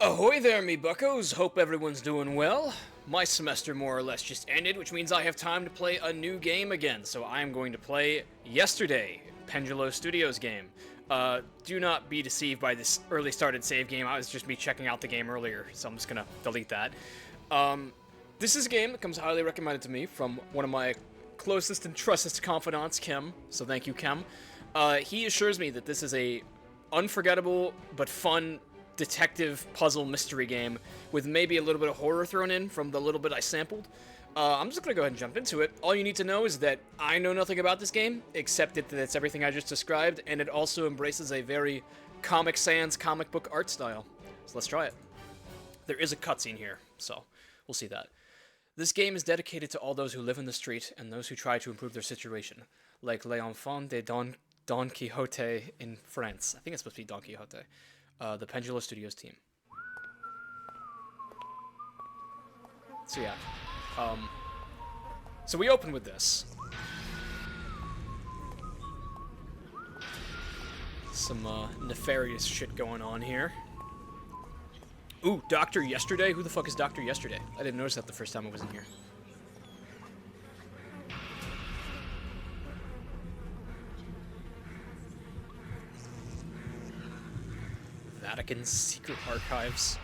Ahoy there, me buckos! Hope everyone's doing well. My semester more or less just ended, which means I have time to play a new game again, so I am going to play Yesterday, Pendulo Studios game. Do not be deceived by this early started save game. I was just me checking out the game earlier, so I'm just gonna delete that. This is a game that comes highly recommended to me from one of my closest and trustest confidants, Kim, so thank you, Kim. He assures me that this is a unforgettable but fun detective puzzle mystery game with maybe a little bit of horror thrown in from the little bit I sampled. I'm just gonna go ahead and jump into it. All you need to know is that I know nothing about this game, except that it's everything I just described, and it also embraces a very Comic Sans comic book art style. So let's try it. There is a cutscene here, so we'll see that. This game is dedicated to all those who live in the street and those who try to improve their situation, like Les Enfants de Don Quixote in France. I think it's supposed to be Don Quixote. The Pendulo Studios team. So yeah. So we open with this. Some nefarious shit going on here. Ooh, Dr. Yesterday? Who the fuck is Dr. Yesterday? I didn't notice that the first time I was in here. Vatican secret archives.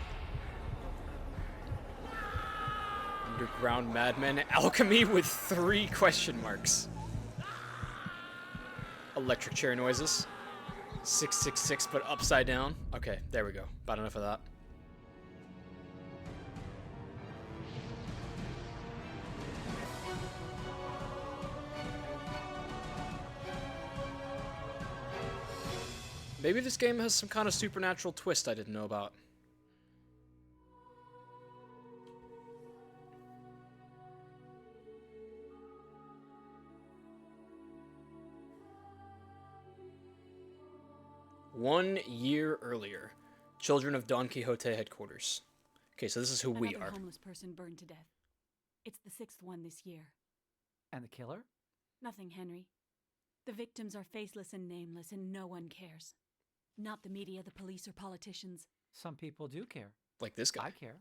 Underground madmen. Alchemy with 3 question marks. Electric chair noises. 666 but upside down. Okay, there we go. About enough of that. Maybe this game has some kind of supernatural twist I didn't know about. One year earlier, Children of Don Quixote headquarters. Okay, so this is who we are. Another homeless person burned to death. It's the 6th one this year. And the killer? Nothing, Henry. The victims are faceless and nameless, and no one cares. Not the media, the police, or politicians. Some people do care. Like this guy. I care.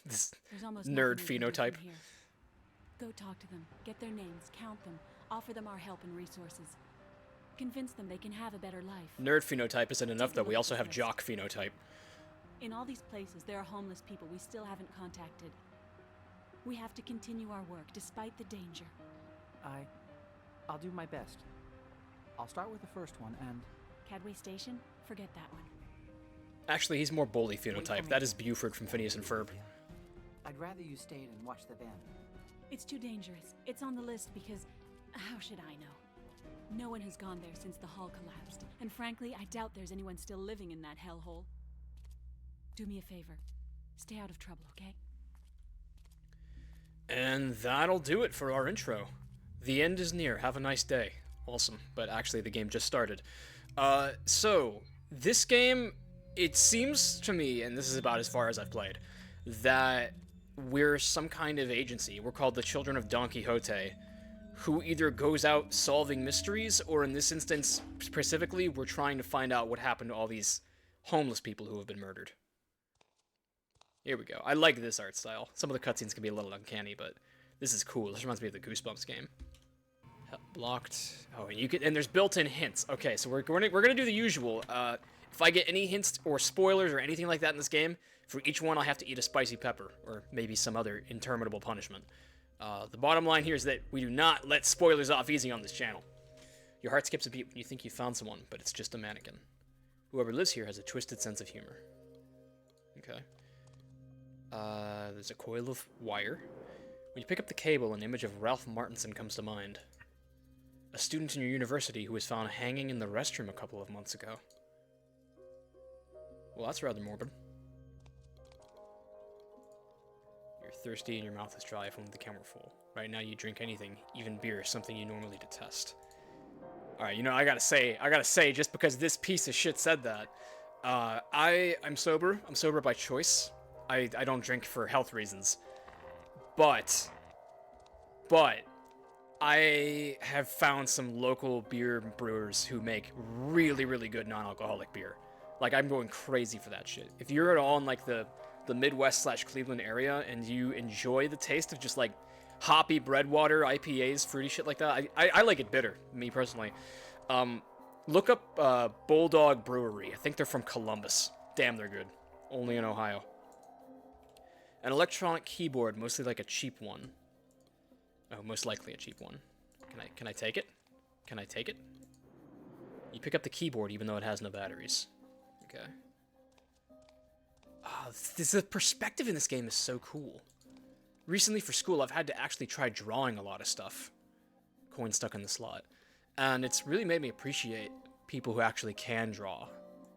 This There's almost nerd nothing we can do phenotype. from here. Go talk to them, get their names, count them, offer them our help and resources. Convince them they can have a better life. Nerd phenotype isn't enough, Take a though. We look also at have this. jock phenotype. In all these places, there are homeless people we still haven't contacted. We have to continue our work, despite the danger. I'll do my best. I'll start with the first one, and... Cadway Station? Forget that one. Actually, he's more bully phenotype. That is Buford from Phineas and Ferb. I'd rather you stayed and watched the van. It's too dangerous. It's on the list because... how should I know? No one has gone there since the hall collapsed, and frankly, I doubt there's anyone still living in that hellhole. Do me a favor. Stay out of trouble, okay? And that'll do it for our intro. The end is near. Have a nice day. Awesome. But actually, the game just started. So, this game, it seems to me, and this is about as far as I've played, that we're some kind of agency. We're called the Children of Don Quixote, who either goes out solving mysteries, or in this instance, specifically, we're trying to find out what happened to all these homeless people who have been murdered. Here we go. I like this art style. Some of the cutscenes can be a little uncanny, but this is cool. This reminds me of the Goosebumps game. Blocked. Oh, and you can, and there's built-in hints. Okay, so we're gonna do the usual. If I get any hints or spoilers or anything like that in this game, for each one I'll have to eat a spicy pepper, or maybe some other interminable punishment. The bottom line here is that we do not let spoilers off easy on this channel. Your heart skips a beat when you think you found someone, but it's just a mannequin. Whoever lives here has a twisted sense of humor. Okay. There's a coil of wire. When you pick up the cable, an image of Ralph Martinson comes to mind. A student in your university who was found hanging in the restroom a couple of months ago. Well, that's rather morbid. You're thirsty and your mouth is dry if only the camera were full. Right now you drink anything, even beer, something you normally detest. Alright, you know, I gotta say, just because this piece of shit said that, I'm sober. I'm sober by choice. I don't drink for health reasons. But I have found some local beer brewers who make really, really good non-alcoholic beer. Like, I'm going crazy for that shit. If you're at all in, like, the Midwest/Cleveland area and you enjoy the taste of just, like, hoppy breadwater, IPAs, fruity shit like that, I like it bitter, me personally. Look up Bulldog Brewery. I think they're from Columbus. Damn, they're good. Only in Ohio. An electronic keyboard, mostly like a cheap one. Oh, most likely a cheap one. Can I take it? Can I take it? You pick up the keyboard even though it has no batteries. Okay. Oh, the perspective in this game is so cool. Recently for school, I've had to actually try drawing a lot of stuff. Coin stuck in the slot. And it's really made me appreciate people who actually can draw.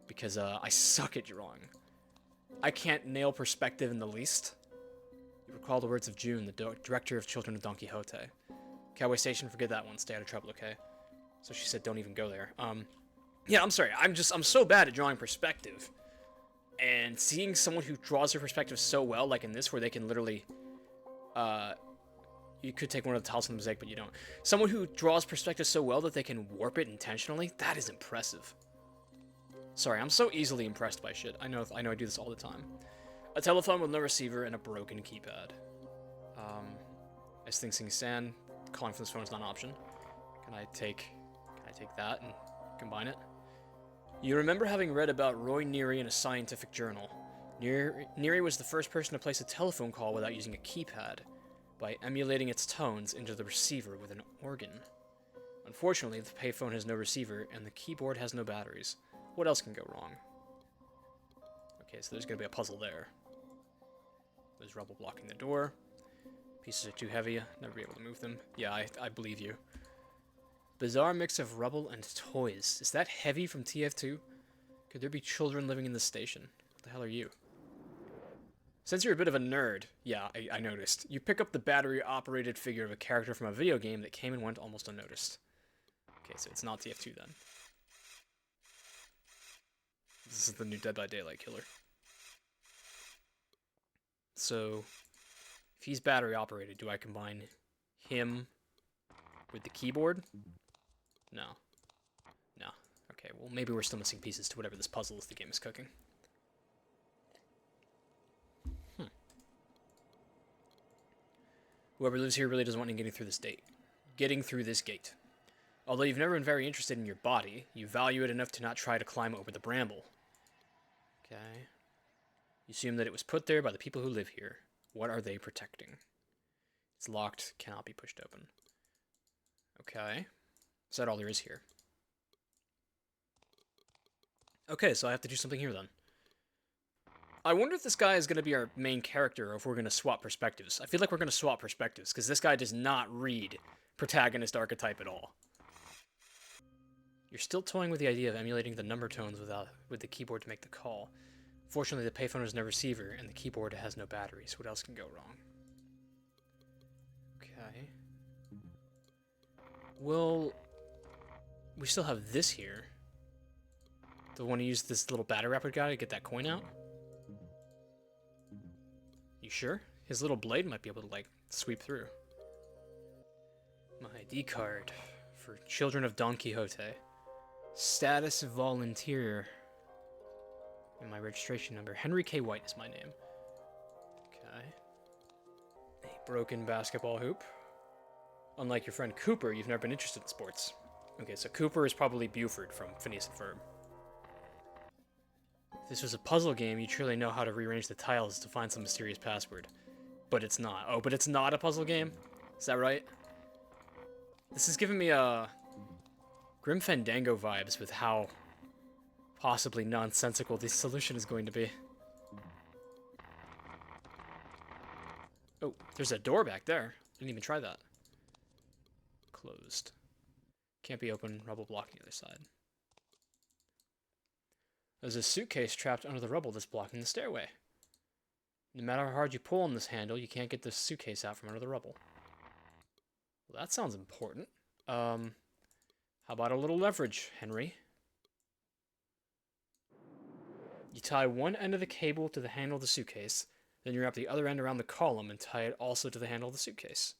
Because I suck at drawing. I can't nail perspective in the least. You recall the words of June, the director of Children of Don Quixote. Cowboy Station, forget that one. Stay out of trouble, okay? So she said, don't even go there. Yeah, I'm sorry. I'm so bad at drawing perspective. And seeing someone who draws their perspective so well, like in this, where they can literally, you could take one of the tiles from the mosaic, but you don't. Someone who draws perspective so well that they can warp it intentionally, that is impressive. Sorry, I'm so easily impressed by shit. I know I do this all the time. A telephone with no receiver and a broken keypad. As things sing sand, calling from this phone is not an option. Can I take that and combine it? You remember having read about Roy Neary in a scientific journal. Neary was the first person to place a telephone call without using a keypad, by emulating its tones into the receiver with an organ. Unfortunately, the payphone has no receiver, and the keyboard has no batteries. What else can go wrong? Okay, so there's going to be a puzzle there. There's rubble blocking the door. Pieces are too heavy, never be able to move them. Yeah, I believe you. Bizarre mix of rubble and toys. Is that Heavy from TF2? Could there be children living in this station? What the hell are you? Since you're a bit of a nerd, yeah, I noticed. You pick up the battery-operated figure of a character from a video game that came and went almost unnoticed. Okay, so it's not TF2 then. This is the new Dead by Daylight killer. So, if he's battery-operated, do I combine him with the keyboard? No. No. Okay, well, maybe we're still missing pieces to whatever this puzzle is the game is cooking. Whoever lives here really doesn't want you getting through this gate. Although you've never been very interested in your body, you value it enough to not try to climb over the bramble. Okay. You assume that it was put there by the people who live here. What are they protecting? It's locked, cannot be pushed open. Okay. Is that all there is here? Okay, so I have to do something here then. I wonder if this guy is going to be our main character or if we're going to swap perspectives. I feel like we're going to swap perspectives because this guy does not read protagonist archetype at all. You're still toying with the idea of emulating the number tones with the keyboard to make the call. Fortunately, the payphone has no receiver and the keyboard has no batteries. What else can go wrong? Okay. Well, we still have this here. Do I want to use this little battery wrapper guy to get that coin out? You sure? His little blade might be able to, like, sweep through. My ID card for Children of Don Quixote. Status volunteer. And my registration number. Henry K. White is my name. Okay. A broken basketball hoop. Unlike your friend Cooper, you've never been interested in sports. Okay, so Cooper is probably Buford from Phineas and Ferb. If this was a puzzle game, you truly know how to rearrange the tiles to find some mysterious password. But it's not. Oh, but it's not a puzzle game? Is that right? This is giving me Grim Fandango vibes with how possibly nonsensical this solution is going to be. Oh, there's a door back there. Didn't even try that. Closed. Can't be open, rubble blocking the other side. There's a suitcase trapped under the rubble that's blocking the stairway. No matter how hard you pull on this handle, you can't get this suitcase out from under the rubble. Well, that sounds important. How about a little leverage, Henry? You tie one end of the cable to the handle of the suitcase, then you wrap the other end around the column and tie it also to the handle of the suitcase.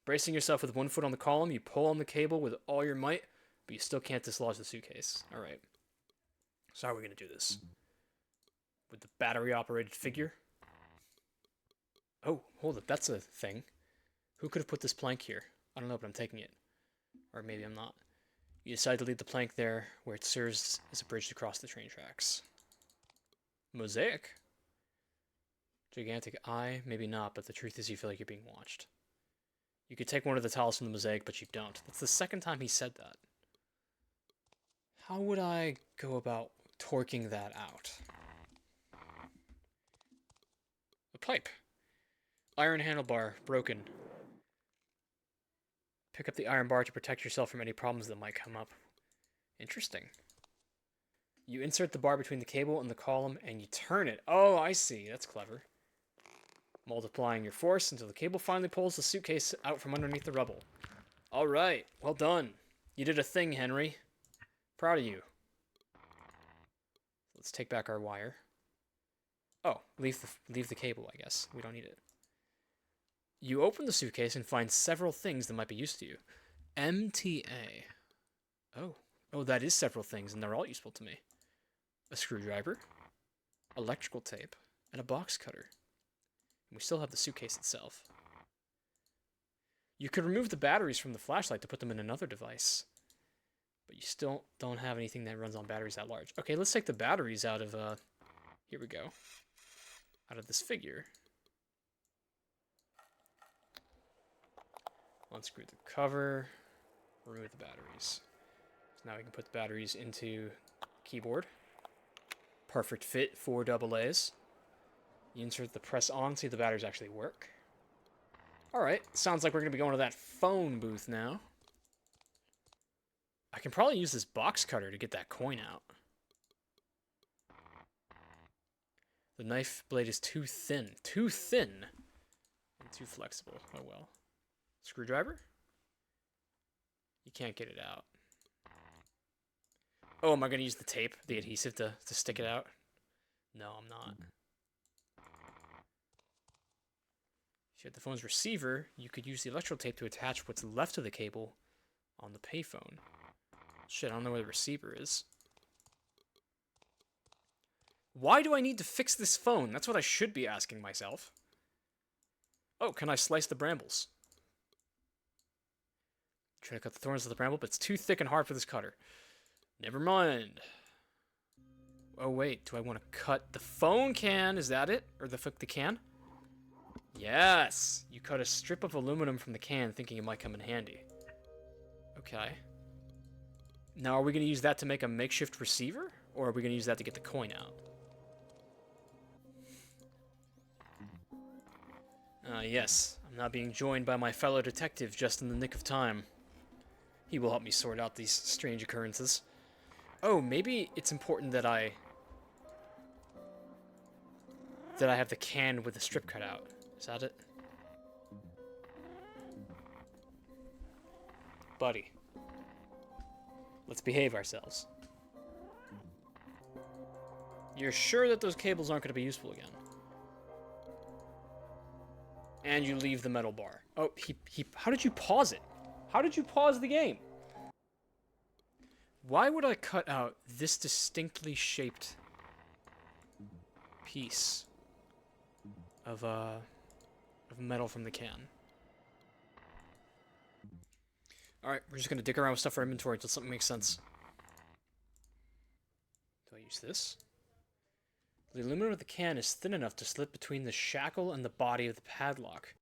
Bracing yourself with one foot on the column, you pull on the cable with all your might, but you still can't dislodge the suitcase. Alright. So how are we going to do this? With the battery-operated figure? Oh, hold it. That's a thing. Who could have put this plank here? I don't know, but I'm taking it. Or maybe I'm not. You decide to leave the plank there, where it serves as a bridge to cross the train tracks. Mosaic? Gigantic eye? Maybe not, but the truth is you feel like you're being watched. You could take one of the tiles from the mosaic, but you don't. That's the second time he said that. How would I go about torquing that out? A pipe. Iron handlebar, broken. Pick up the iron bar to protect yourself from any problems that might come up. Interesting. You insert the bar between the cable and the column, and you turn it. Oh, I see. That's clever. Multiplying your force until the cable finally pulls the suitcase out from underneath the rubble. All right. Well done. You did a thing, Henry. Proud of you. Let's take back our wire. Oh, leave the cable, I guess. We don't need it. You open the suitcase and find several things that might be used to you. MTA. Oh, that is several things, and they're all useful to me. A screwdriver, electrical tape, and a box cutter. And we still have the suitcase itself. You could remove the batteries from the flashlight to put them in another device. But you still don't have anything that runs on batteries that large. Okay, let's take the batteries out of, here we go. Out of this figure. Unscrew the cover. Remove the batteries. So now we can put the batteries into keyboard. Perfect fit for AA's. You insert the press on, see if the batteries actually work. Alright, sounds like we're going to be going to that phone booth now. I can probably use this box cutter to get that coin out. The knife blade is too thin. Too thin! And too flexible. Oh well. Screwdriver? You can't get it out. Oh, am I going to use the tape, the adhesive, to stick it out? No, I'm not. If you had the phone's receiver, you could use the electrical tape to attach what's left of the cable on the payphone. Shit, I don't know where the receiver is. Why do I need to fix this phone? That's what I should be asking myself. Oh, can I slice the brambles? Try to cut the thorns of the bramble, but it's too thick and hard for this cutter. Never mind. Oh wait, do I want to cut the phone can? Is that it? Or the can? Yes! You cut a strip of aluminum from the can thinking it might come in handy. Okay. Now are we going to use that to make a makeshift receiver? Or are we going to use that to get the coin out? Yes. I'm now being joined by my fellow detective just in the nick of time. He will help me sort out these strange occurrences. Oh, maybe it's important that I have the can with the strip cut out. Is that it? Buddy. Let's behave ourselves. You're sure that those cables aren't going to be useful again? And you leave the metal bar. Oh, how did you pause it? How did you pause the game? Why would I cut out this distinctly shaped piece of metal from the can? Alright, we're just gonna dig around with stuff for inventory until something makes sense. Do I use this? The aluminum of the can is thin enough to slip between the shackle and the body of the padlock.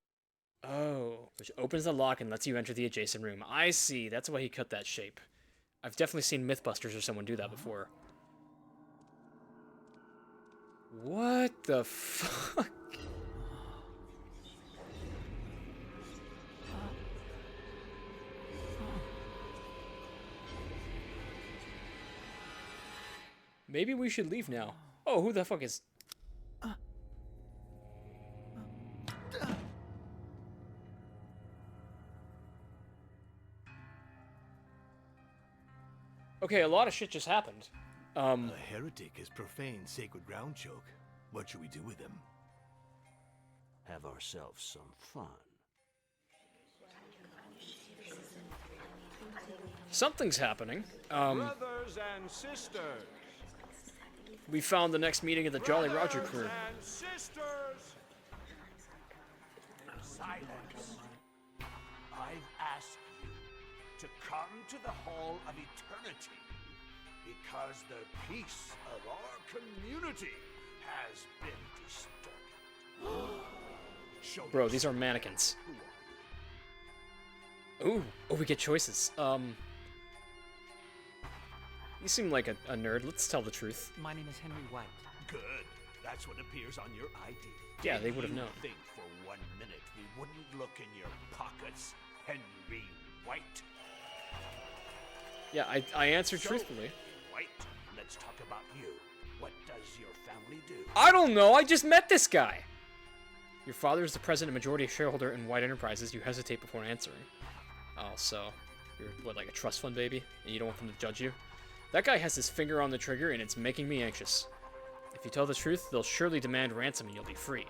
Oh, which opens the lock and lets you enter the adjacent room. I see, that's why he cut that shape. I've definitely seen Mythbusters or someone do that before. What the fuck? Maybe we should leave now. Oh, who the fuck is... Okay, a lot of shit just happened. A heretic has profaned sacred ground, Choke. What should we do with him? Have ourselves some fun. Something's happening. Brothers and sisters, We found the next meeting of the Jolly Roger crew. Brothers and sisters! Silence. I've asked you to come to the Hall of Eternity because the peace of our community has been disturbed. Show Bro, these are mannequins. Who are you? Ooh, oh, we get choices. You seem like a nerd. Let's tell the truth. My name is Henry White. Good. That's what appears on your ID. Yeah, they would have Did known. you think for 1 minute we wouldn't look in your pockets, Henry White? Yeah, I answered So, truthfully. White, let's talk about you. What does your family do? I don't know. I just met this guy. Your father is the president and majority shareholder in White Enterprises. You hesitate before answering. Oh, so you're what, like a trust fund baby, and you don't want them to judge you? That guy has his finger on the trigger, and it's making me anxious. If you tell the truth, they'll surely demand ransom, and you'll be free.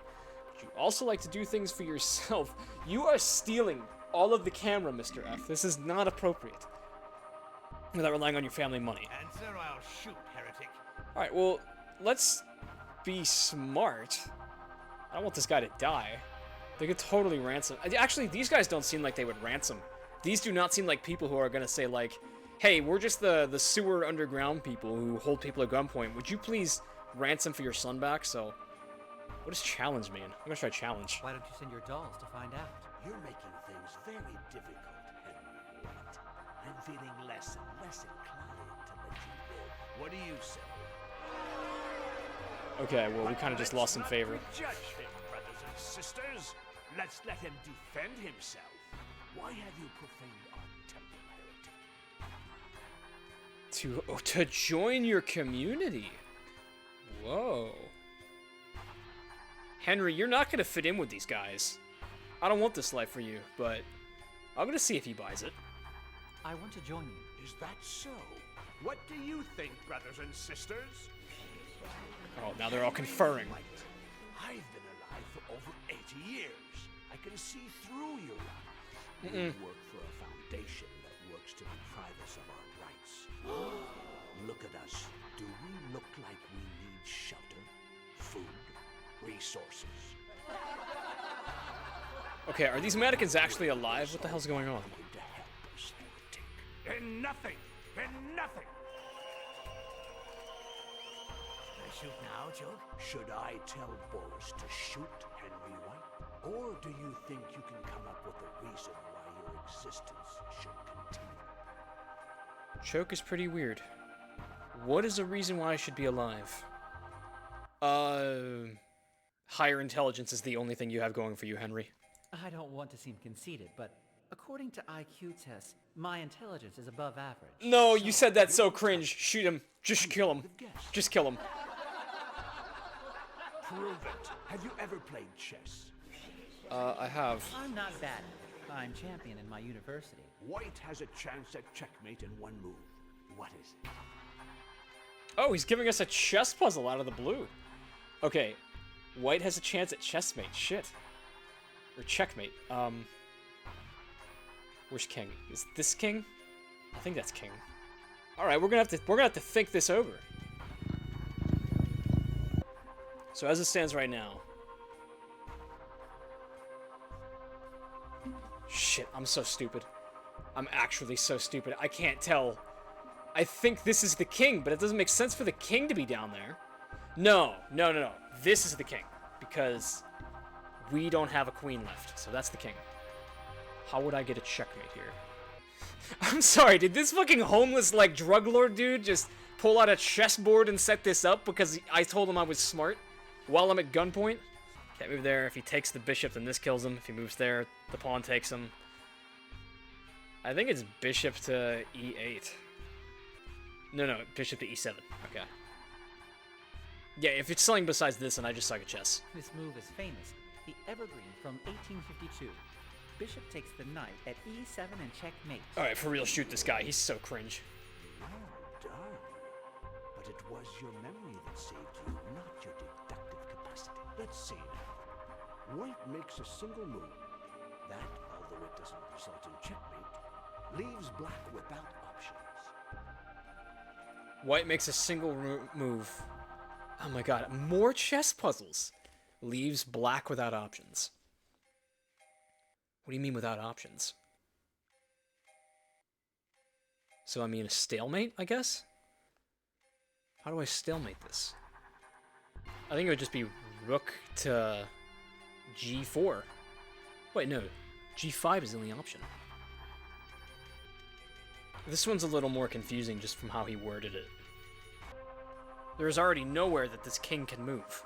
But you also like to do things for yourself. You are stealing all of the camera, Mr. F. This is not appropriate. Without relying on your family money. Answer, I'll shoot, heretic. Alright, well, let's be smart. I don't want this guy to die. They could totally ransom. Actually, these guys don't seem like they would ransom. These do not seem like people who are gonna say, like, hey, we're just the sewer underground people who hold people at gunpoint. Would you please ransom for your son back? So, what does challenge mean? I'm gonna try challenge. Why don't you send your dolls to find out? You're making things very difficult, Henry White. I'm feeling less and less inclined to let you live. What do you say? Okay, well, we kind of just lost some favor. Let's not prejudge him, brothers and sisters. Let's let him defend himself. Why have you profaned our temple, heretic? To join your community. Whoa. Henry, you're not gonna fit in with these guys. I don't want this life for you, but I'm gonna see if he buys it. I want to join you. Is that so? What do you think, brothers and sisters? Oh, now they're all conferring. White, I've been alive for over 80 years. I can see through your lies. We work for a foundation that works to deprive us of our rights. Look at us. Do we look like we need shelter, food, resources? Okay, are these mannequins actually alive? What the hell's going on? Going to help us, heretic. In nothing! In nothing! Can I shoot now, Choke? Should I tell Boris to shoot Henry White? Or do you think you can come up with a reason why your existence should continue? Choke is pretty weird. What is the reason why I should be alive? Higher intelligence is the only thing you have going for you, Henry. I don't want to seem conceited, but according to IQ tests, my intelligence is above average. No, you said that so cringe. Shoot him. Just kill him. Just kill him. Prove it. Have you ever played chess? I have. I'm not bad. I'm champion in my university. White has a chance at checkmate in one move. What is it? Oh, he's giving us a chess puzzle out of the blue. Okay, White has a chance at chessmate. Shit. Or checkmate. Where's king? Is this king? I think that's king. All right, we're gonna have to think this over. So as it stands right now. Shit, I'm so stupid. I'm actually so stupid. I can't tell. I think this is the king, but it doesn't make sense for the king to be down there. No. This is the king. Because we don't have a queen left, so that's the king. How would I get a checkmate here? I'm sorry, did this fucking homeless, like, drug lord dude just pull out a chessboard and set this up because I told him I was smart while I'm at gunpoint? Can't move there. If he takes the bishop, then this kills him. If he moves there, the pawn takes him. I think it's bishop to e8. No, bishop to e7. Okay. Yeah, if it's something besides this, then I just suck at chess. This move is famous. The Evergreen from 1852. Bishop takes the knight at e7 and checkmate. Alright, for real, shoot this guy. He's so cringe. Well done. But it was your memory that saved you, not your deductive capacity. Let's see now. White makes a single move. That, although it doesn't result in checkmate, leaves black without options. White makes a single move. Oh my god, more chess puzzles. Leaves black without options. What do you mean without options? So I mean a stalemate, I guess? How do I stalemate this? I think it would just be rook to g4. Wait, no. g5 is the only option. This one's a little more confusing just from how he worded it. There is already nowhere that this king can move.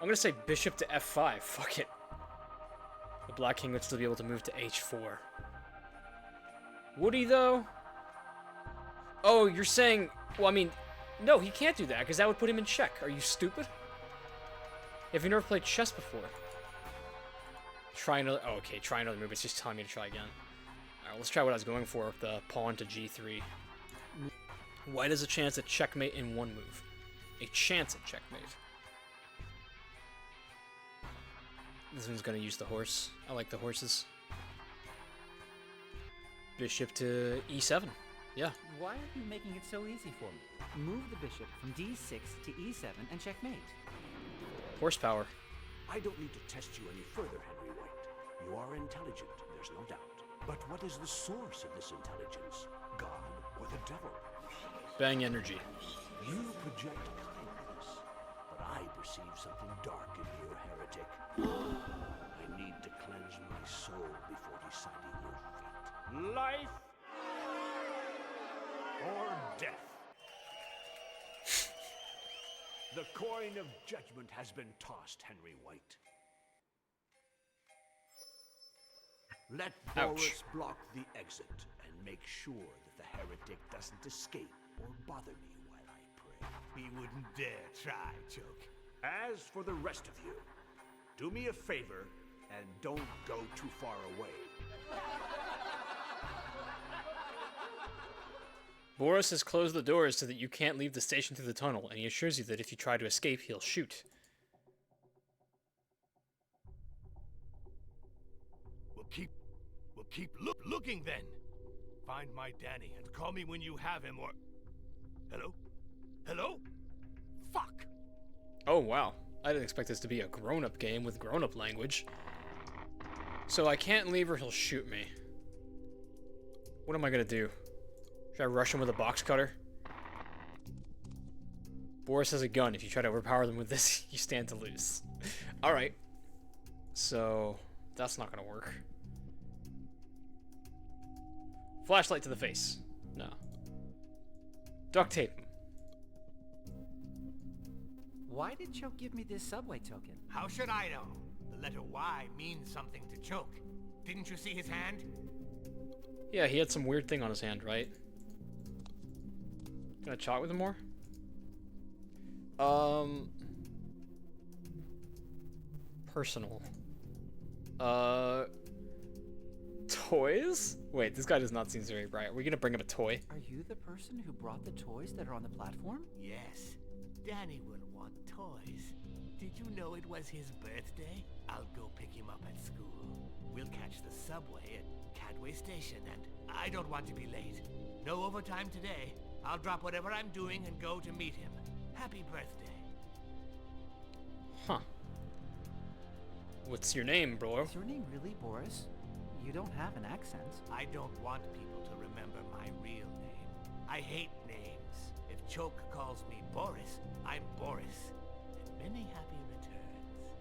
I'm gonna say bishop to f5. Fuck it. The black king would still be able to move to h4. Would he, though? Oh, you're saying... Well, I mean... No, he can't do that, because that would put him in check. Are you stupid? If you've never played chess before. Try another... Oh, okay, try another move. It's just telling me to try again. Alright, let's try what I was going for. The pawn to g3. White has a chance at checkmate in one move. A chance at checkmate. This one's gonna use the horse. I like the horses. Bishop to e7. Yeah. Why are you making it so easy for me? Move the bishop from d6 to e7 and checkmate. Horsepower. I don't need to test you any further, Henry White. You are intelligent, there's no doubt. But what is the source of this intelligence? God or the devil? Bang energy. You project kindness, but I perceive something dark in you, heretic. I need to cleanse my soul before deciding your fate. Life or death. The coin of judgment has been tossed, Henry White. Let Boris block the exit and make sure that the heretic doesn't escape or bother me while I pray. He wouldn't dare try, Choke. As for the rest of you, do me a favor and don't go too far away. Boris has closed the doors so that you can't leave the station through the tunnel, and he assures you that if you try to escape, he'll shoot. We'll keep looking then. Find my Danny and call me when you have him or... Hello? Hello? Fuck! Oh, wow. I didn't expect this to be a grown-up game with grown-up language. So I can't leave or he'll shoot me. What am I gonna do? Should I rush him with a box cutter? Boris has a gun. If you try to overpower them with this, you stand to lose. Alright. So, that's not gonna work. Flashlight to the face. No. Duct tape him. Why did Choke give me this subway token? How should I know? The letter Y means something to Choke. Didn't you see his hand? Yeah, he had some weird thing on his hand, right? Gonna chat with him more? Personal. Toys? Wait, this guy does not seem very bright. Are we gonna bring him a toy? Are you the person who brought the toys that are on the platform? Yes. Danny will want toys. Did you know it was his birthday? I'll go pick him up at school. We'll catch the subway at Cadway Station, and I don't want to be late. No overtime today. I'll drop whatever I'm doing and go to meet him. Happy birthday. Huh. What's your name, bro? Is your name really Boris? You don't have an accent. I don't want people to remember my real name. I hate names. If Choke calls me Boris, I'm Boris. And many happy returns.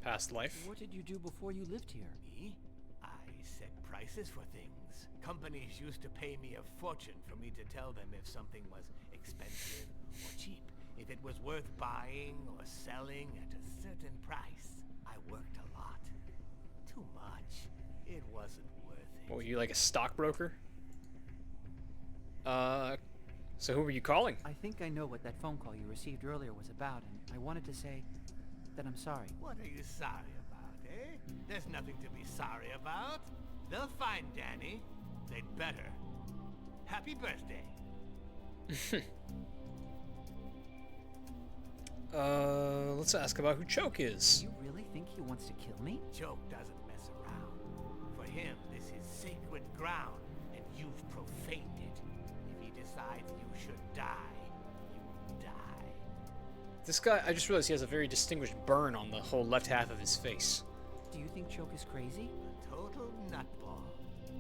Past life? What did you do before you lived here? Me? I set prices for things. Companies used to pay me a fortune for me to tell them if something was expensive or cheap. If it was worth buying or selling at a certain price. I worked a lot. Too much. It wasn't worth it. What, were you like a stockbroker? So who were you calling? I think I know what that phone call you received earlier was about, and I wanted to say that I'm sorry. What are you sorry about, eh? There's nothing to be sorry about. They'll find Danny. They'd better. Happy birthday. Let's ask about who Choke is. You really think he wants to kill me? Choke doesn't mess around. For him, this is sacred ground, and you've profaned it. If he decides you should die, you will die. This guy, I just realized he has a very distinguished burn on the whole left half of his face. Do you think Choke is crazy? A total nutball.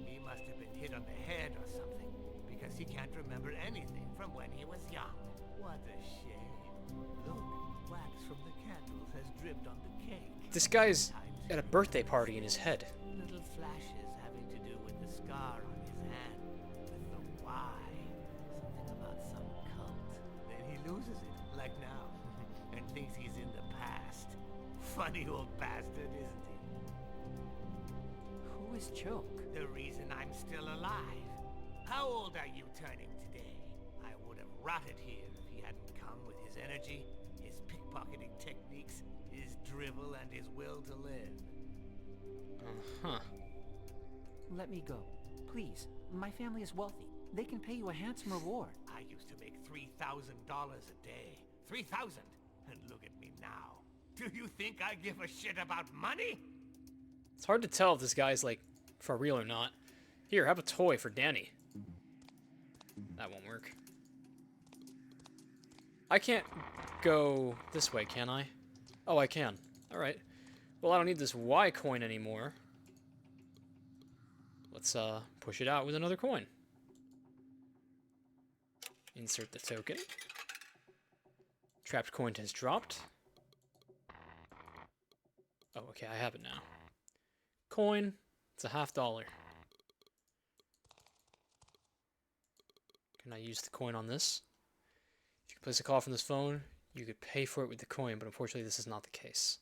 He must have been hit on the head or something, because he can't remember anything from when he was young. What a shame. Look, wax from the candles has dripped on the cake. This guy's at a birthday party in his head. Little flashes having to do with the scar on his hand, with the Y. Something about some cult. Then he loses it, like now, and thinks he's in the past. Funny old bastard, isn't he? Who is Choke? The reason I'm still alive. How old are you turning today? I would have rotted here if he hadn't come with his energy, his pickpocketing techniques, his drivel, and his will to live. Uh-huh. Let me go. Please. My family is wealthy. They can pay you a handsome reward. I used to make $3,000 a day. 3,000! And look at me now. Do you think I give a shit about money? It's hard to tell if this guy's, like, for real or not. Here, have a toy for Danny. That won't work. I can't go this way, can I? Oh, I can. Alright. Well, I don't need this Y coin anymore. Let's, push it out with another coin. Insert the token. Trapped coin has dropped. Oh, okay, I have it now. Coin. It's a $50. Can I use the coin on this? If you can place a call from this phone, you could pay for it with the coin, but unfortunately this is not the case.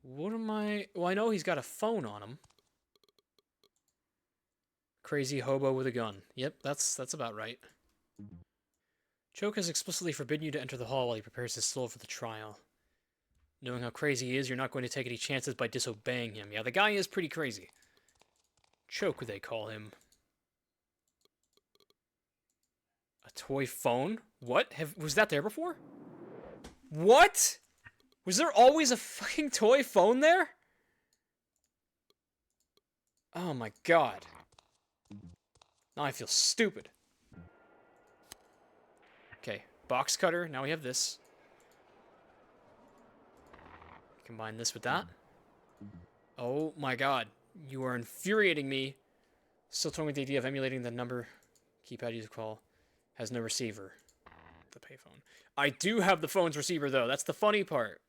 What am I... Well, I know he's got a phone on him. Crazy hobo with a gun. Yep, that's about right. Choke has explicitly forbidden you to enter the hall while he prepares his soul for the trial. Knowing how crazy he is, you're not going to take any chances by disobeying him. Yeah, the guy is pretty crazy. Choke, they call him. A toy phone? What? Was that there before? What? Was there always a fucking toy phone there? Oh my god. Now I feel stupid. Okay, box cutter. Now we have this. Combine this with that. Oh my god. You are infuriating me. Still toying with the idea of emulating the number keypad you call. Has no receiver. The payphone. I do have the phone's receiver though. That's the funny part.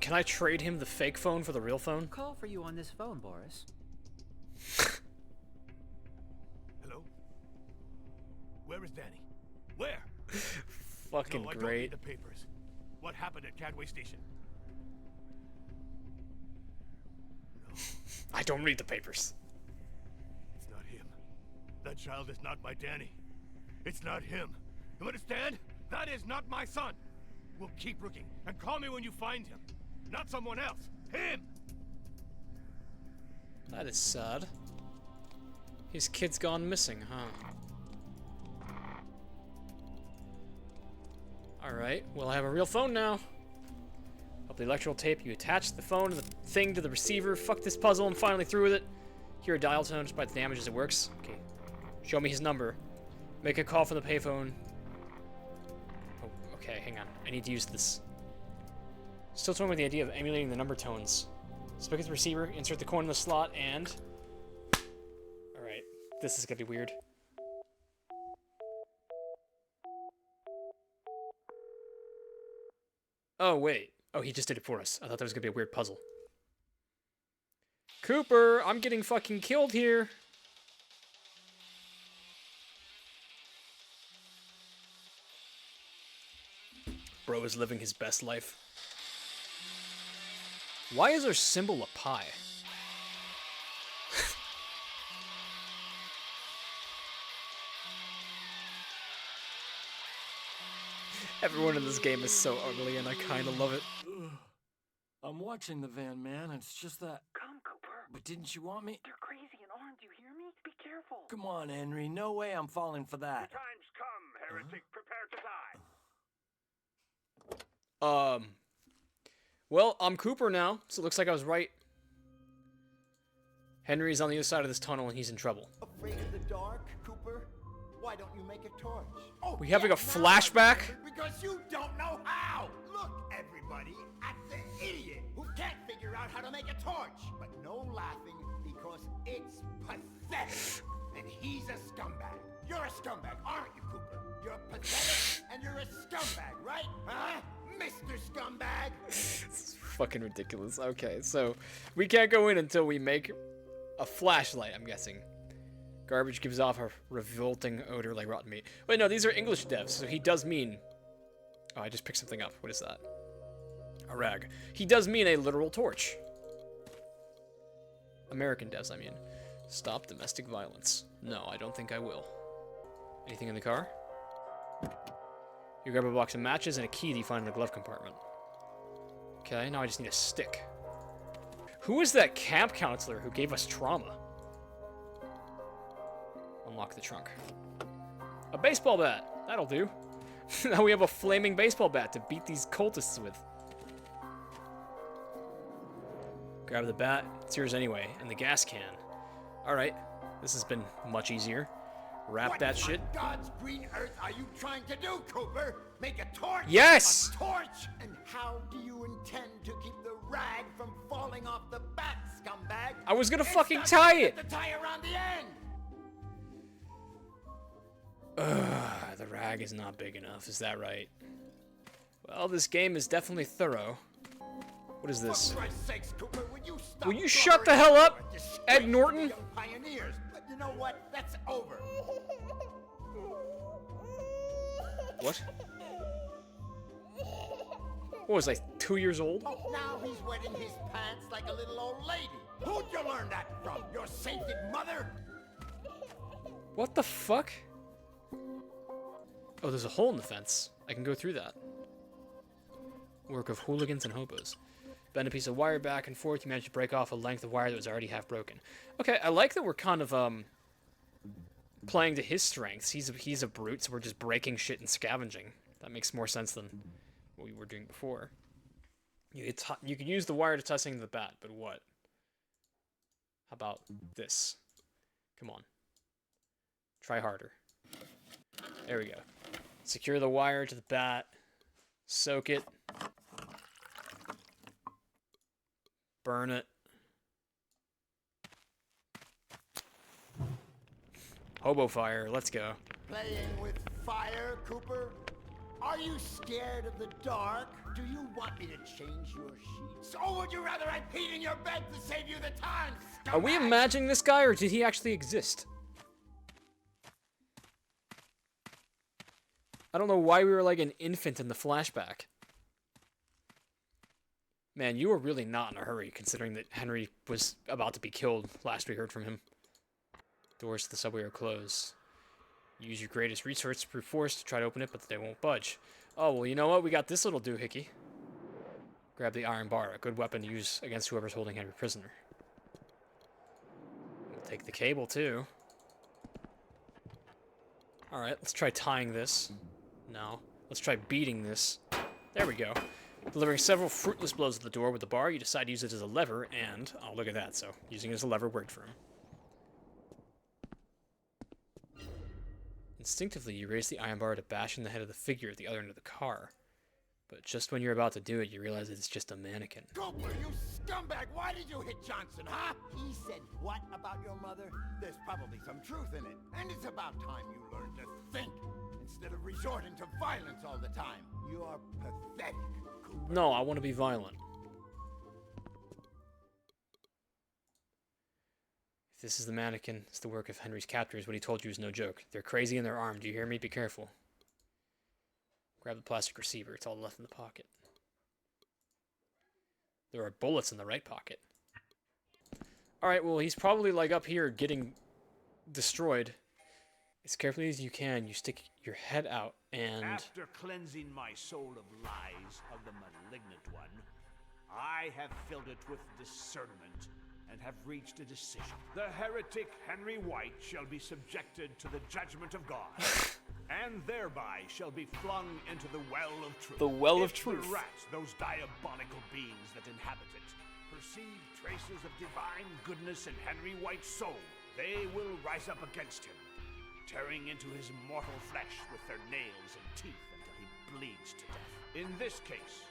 Can I trade him the fake phone for the real phone? Call for you on this phone, Boris. Hello? Where is Danny? Where? Fucking No, I don't great. need the papers. What happened at Cadway Station? No, I don't read the papers. it's not him. That child is not my Danny. It's not him. You understand? That is not my son. We'll keep looking, and call me when you find him. Not someone else. Him! That is sad. His kid's gone missing, huh? Alright, well I have a real phone now. Up the electrical tape, you attach the phone to the thing to the receiver. Fuck this puzzle, I'm finally through with it. Hear a dial tone, despite the damage as it works. Okay, show me his number. Make a call from the payphone. Oh, okay, hang on. I need to use this. Still toying with the idea of emulating the number tones. Speak with the receiver, insert the coin in the slot, and... Alright, this is gonna be weird. Oh, wait. Oh, he just did it for us. I thought that was gonna be a weird puzzle. Cooper, I'm getting fucking killed here. Bro is living his best life. Why is our symbol a pie? Everyone in this game is so ugly and I kinda love it. I'm watching the van, man. It's just that. Come, Cooper. But didn't you want me? They're crazy and armed, you hear me? Be careful. Come on, Henry. No way I'm falling for that. Time's come, heretic. Prepare to die. Well, I'm Cooper now, so it looks like I was right. Henry's on the other side of this tunnel and he's in trouble. Afraid of the dark, Cooper? Why don't you make a torch? Oh, We having a now I flashback? remember, because you don't know how! Look, everybody, at the idiot who can't figure out how to make a torch! But no laughing, because it's pathetic! And he's a scumbag. You're a scumbag, aren't you, Cooper? You're pathetic, and you're a scumbag, right? Huh? Mr. Scumbag! It's fucking ridiculous. Okay, so we can't go in until we make a flashlight, I'm guessing. Garbage gives off a revolting odor like rotten meat. Wait, no, these are English devs, so he does mean... Oh, I just picked something up. What is that? A rag. He does mean a literal torch. American devs, I mean. Stop domestic violence. No, I don't think I will. Anything in the car? You grab a box of matches and a key that you find in the glove compartment. Okay, now I just need a stick. Who is that camp counselor who gave us trauma? Unlock the trunk. A baseball bat! That'll do. Now we have a flaming baseball bat to beat these cultists with. Grab the bat. It's yours anyway. And the gas can. Alright. This has been much easier. Wrap that shit. What on God's green earth are you trying to do, Cooper? Make a torch? Yes! A torch? And how do you intend to keep the rag from falling off the bat, scumbag? I was gonna It's fucking not tie gonna it! get the tie around the end! Ugh, the rag is not big enough, is that right? Well, this game is definitely thorough. What is this? For Christ's sakes, Cooper, Will you shut the hell up, Ed Norton? Young pioneers. But you know what? That's over. What? What was I, 2 years old? Oh, now he's wetting his pants like a little old lady. Who'd you learn that from? Your sainted mother? What the fuck? Oh, there's a hole in the fence. I can go through that. Work of hooligans and hobos. Bend a piece of wire back and forth. You manage to break off a length of wire that was already half broken. Okay, I like that we're kind of playing to his strengths. He's a brute, so we're just breaking shit and scavenging. That makes more sense than what we were doing before. You can use the wire to touch something to the bat, but what? How about this? Come on. Try harder. There we go. Secure the wire to the bat. Soak it. Burn it. Hobo fire, let's go. Playing with fire, Cooper? Are you scared of the dark? Do you want me to change your sheets? Or would you rather I peed in your bed to save you the time, Are we scumbag? imagining this guy, or did he actually exist? I don't know why we were like an infant in the flashback. Man, you were really not in a hurry, considering that Henry was about to be killed last we heard from him. Doors to the subway are closed. Use your greatest resource, brute force, to try to open it, but they won't budge. Oh, well, you know what? We got this little doohickey. Grab the iron bar, a good weapon to use against whoever's holding Henry prisoner. We'll take the cable, too. Alright, let's try tying this. No. Let's try beating this. There we go. Delivering several fruitless blows at the door with the bar, you decide to use it as a lever, and... Oh, look at that. So, using it as a lever worked for him. Instinctively, you raise the iron bar to bash in the head of the figure at the other end of the car. But just when you're about to do it, you realize that it's just a mannequin. Cooper, you scumbag! Why did you hit Johnson, huh? He said what about your mother? There's probably some truth in it. And it's about time you learn to think, instead of resorting to violence all the time. You are pathetic, Cooper. No, I want to be violent. If this is the mannequin, it's the work of Henry's captors. What he told you is no joke. They're crazy and they're armed. Do you hear me? Be careful. Grab the plastic receiver. It's all left in the pocket. There are bullets in the right pocket. Alright, well, he's probably, like, up here getting destroyed. As carefully as you can, you stick your head out and... After cleansing my soul of lies of the malignant one, I have filled it with discernment and have reached a decision. The heretic Henry White shall be subjected to the judgment of God, and thereby shall be flung into the well of truth. The well of If truth. The rats, those diabolical beings that inhabit it, perceive traces of divine goodness in Henry White's soul, they will rise up against him, tearing into his mortal flesh with their nails and teeth until he bleeds to death. In this case,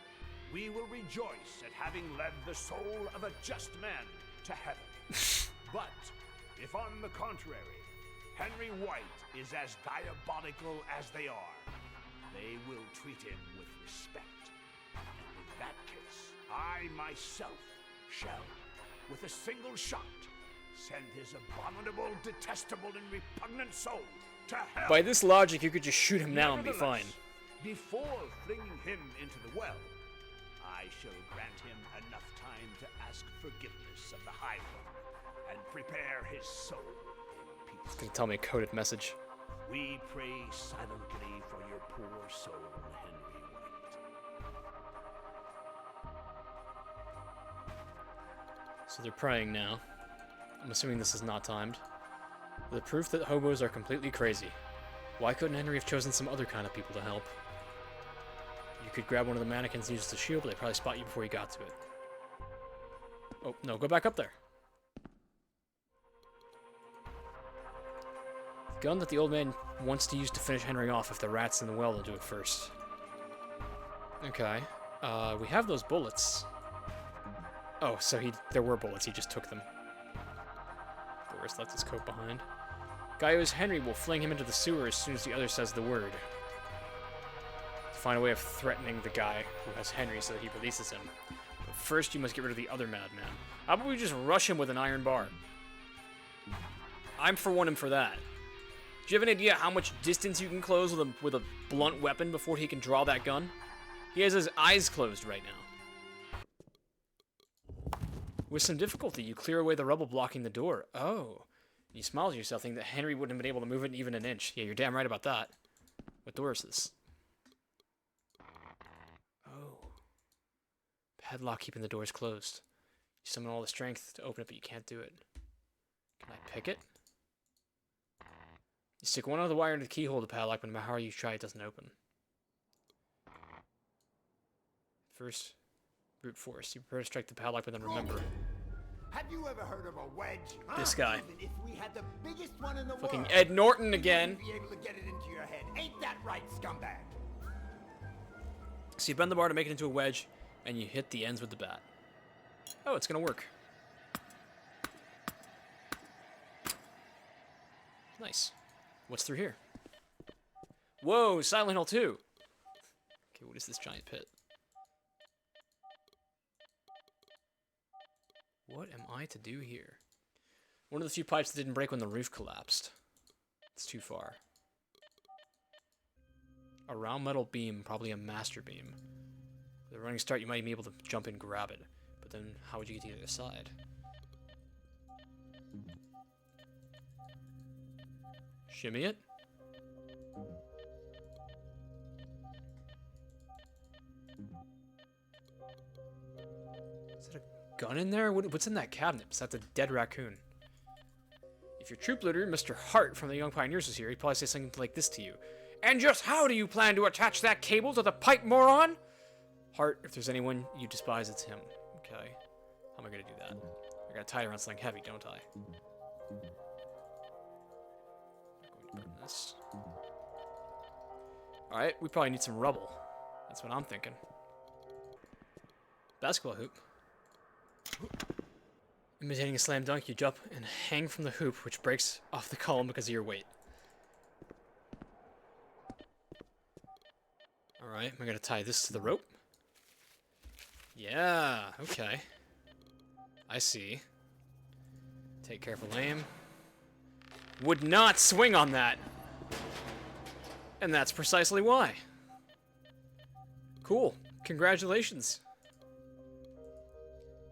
we will rejoice at having led the soul of a just man to heaven. But if on the contrary, Henry White is as diabolical as they are, they will treat him with respect. And in that case, I myself shall, with a single shot, send his abominable, detestable, and repugnant soul to hell. By this logic, you could just shoot him now and be fine. Before flinging him into the well, I shall grant him enough time to ask forgiveness of the High One and prepare his soul in peace. It's gonna tell me a coded message. We pray silently for your poor soul, Henry White. So they're praying now. I'm assuming this is not timed. The proof that hobos are completely crazy. Why couldn't Henry have chosen some other kind of people to help? You could grab one of the mannequins and use the shield, but they'd probably spot you before you got to it. Oh, no, go back up there. The gun that the old man wants to use to finish Henry off if the rat's in the well will do it first. Okay. We have those bullets. Oh, so there were bullets, he just took them. Boris left his coat behind. Guy who is Henry will fling him into the sewer as soon as the other says the word. Find a way of threatening the guy who has Henry so that he releases him. But first, you must get rid of the other madman. How about we just rush him with an iron bar? I'm for one him for that. Do you have an idea how much distance you can close with a blunt weapon before he can draw that gun? He has his eyes closed right now. With some difficulty, you clear away the rubble blocking the door. Oh. You smile to yourself, thinking that Henry wouldn't have been able to move it even an inch. Yeah, you're damn right about that. What door is this? Oh. Padlock keeping the doors closed. You summon all the strength to open it, but you can't do it. Can I pick it? You stick one end of the wire into the keyhole of the padlock, but no matter how you try, it doesn't open. First, brute force. You prepare to strike the padlock, but then remember. Have you ever heard of a wedge? This guy. Even if we had the biggest one in the Fucking world, Ed Norton again. you wouldn't be able to get it into your head. Ain't that right, scumbag? So you bend the bar to make it into a wedge, and you hit the ends with the bat. Oh, it's gonna work. Nice. What's through here? Whoa, Silent Hill 2! Okay, what is this giant pit? What am I to do here? One of the few pipes that didn't break when the roof collapsed. It's too far. A round metal beam, probably a master beam. With a running start, you might be able to jump in and grab it. But then, how would you get to the other side? Shimmy it? Is that a gun in there? What's in that cabinet? Besides a dead raccoon. If your troop leader, Mr. Hart from the Young Pioneers, was here, he'd probably say something like this to you. And just how do you plan to attach that cable to the pipe, moron? Hart, if there's anyone you despise, it's him. Okay. How am I gonna do that? I gotta tie it around something heavy, don't I? I'm going to burn this. Alright, we probably need some rubble. That's what I'm thinking. Basketball hoop. Imitating a slam dunk, you jump and hang from the hoop, which breaks off the column because of your weight. Alright, I'm gonna tie this to the rope. Yeah, okay. I see. Take careful aim. Would not swing on that! And that's precisely why. Cool. Congratulations.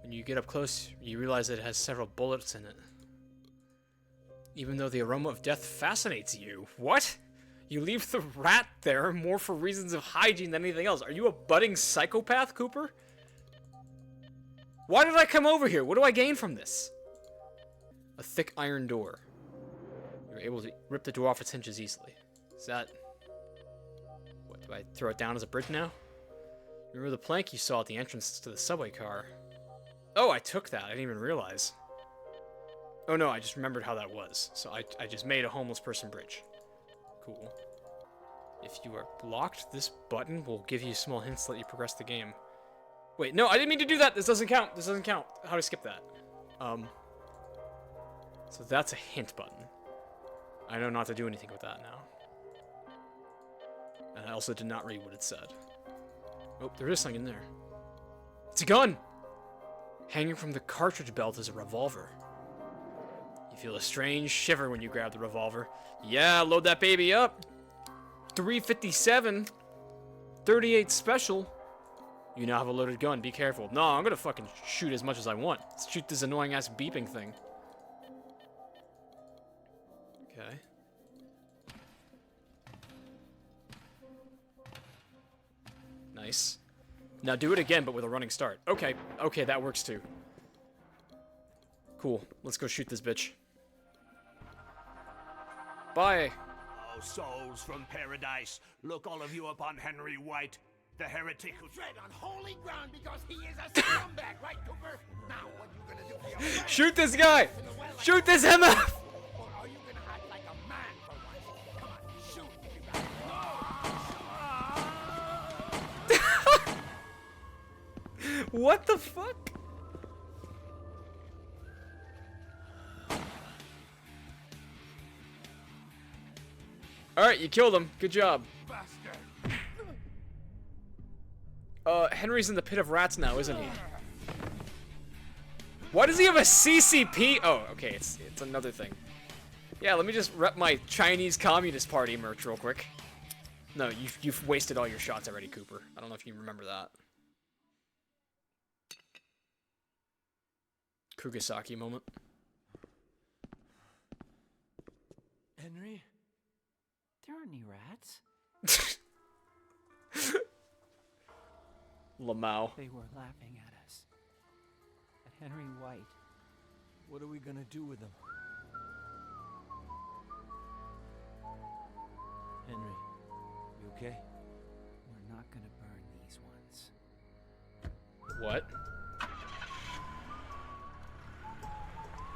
When you get up close, you realize that it has several bullets in it. Even though the aroma of death fascinates you. What? You leave the rat there more for reasons of hygiene than anything else. Are you a budding psychopath, Cooper? Why did I come over here? What do I gain from this? A thick iron door. You're able to rip the door off its hinges easily. Is that... What, do I throw it down as a bridge now? Remember the plank you saw at the entrance to the subway car? Oh, I took that. I didn't even realize. Oh no, I just remembered how that was. So I just made a homeless person bridge. Cool. If you are blocked, this button will give you small hints to let you progress the game. Wait, no, I didn't mean to do that. This doesn't count. This doesn't count. How do I skip that? So that's a hint button. I know not to do anything with that now. And I also did not read what it said. Oh, there is something in there. It's a gun! Hanging from the cartridge belt is a revolver. You feel a strange shiver when you grab the revolver. Yeah, load that baby up. 357. 38 special. You now have a loaded gun. Be careful. No, I'm gonna fucking shoot as much as I want. Let's shoot this annoying ass beeping thing. Okay. Nice. Now do it again, but with a running start. Okay, okay, that works too. Cool. Let's go shoot this bitch. Bye. Oh, souls from paradise, look all of you upon Henry White, the heretic who Tread on holy ground because he is a scumbag, right, Cooper? Now, what are you gonna do for your friend? Shoot this guy! Shoot this MF! Or are you gonna act like a man for once? Come on, shoot if you got it. What the fuck? Alright, you killed him. Good job. Henry's in the pit of rats now, isn't he? Why does he have a CCP? Oh, okay, it's another thing. Yeah, let me just rep my Chinese Communist Party merch real quick. No, you've wasted all your shots already, Cooper. I don't know if you remember that. Kugisaki moment. Henry? There aren't any rats. Lamau. They were laughing at us. At Henry White. What are we gonna do with them? Henry, you okay? We're not gonna burn these ones. What?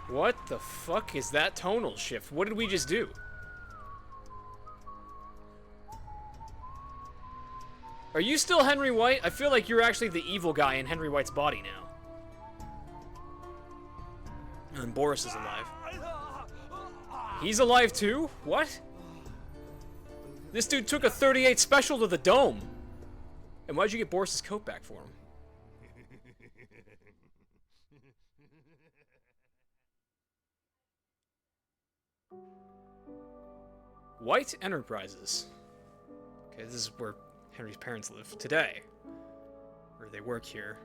What the fuck is that tonal shift? What did we just do? Are you still Henry White? I feel like you're actually the evil guy in Henry White's body now. And Boris is alive. He's alive too? What? This dude took a 38 special to the dome. And why'd you get Boris's coat back for him? White Enterprises. Okay, this is where Henry's parents live today. Or they work here.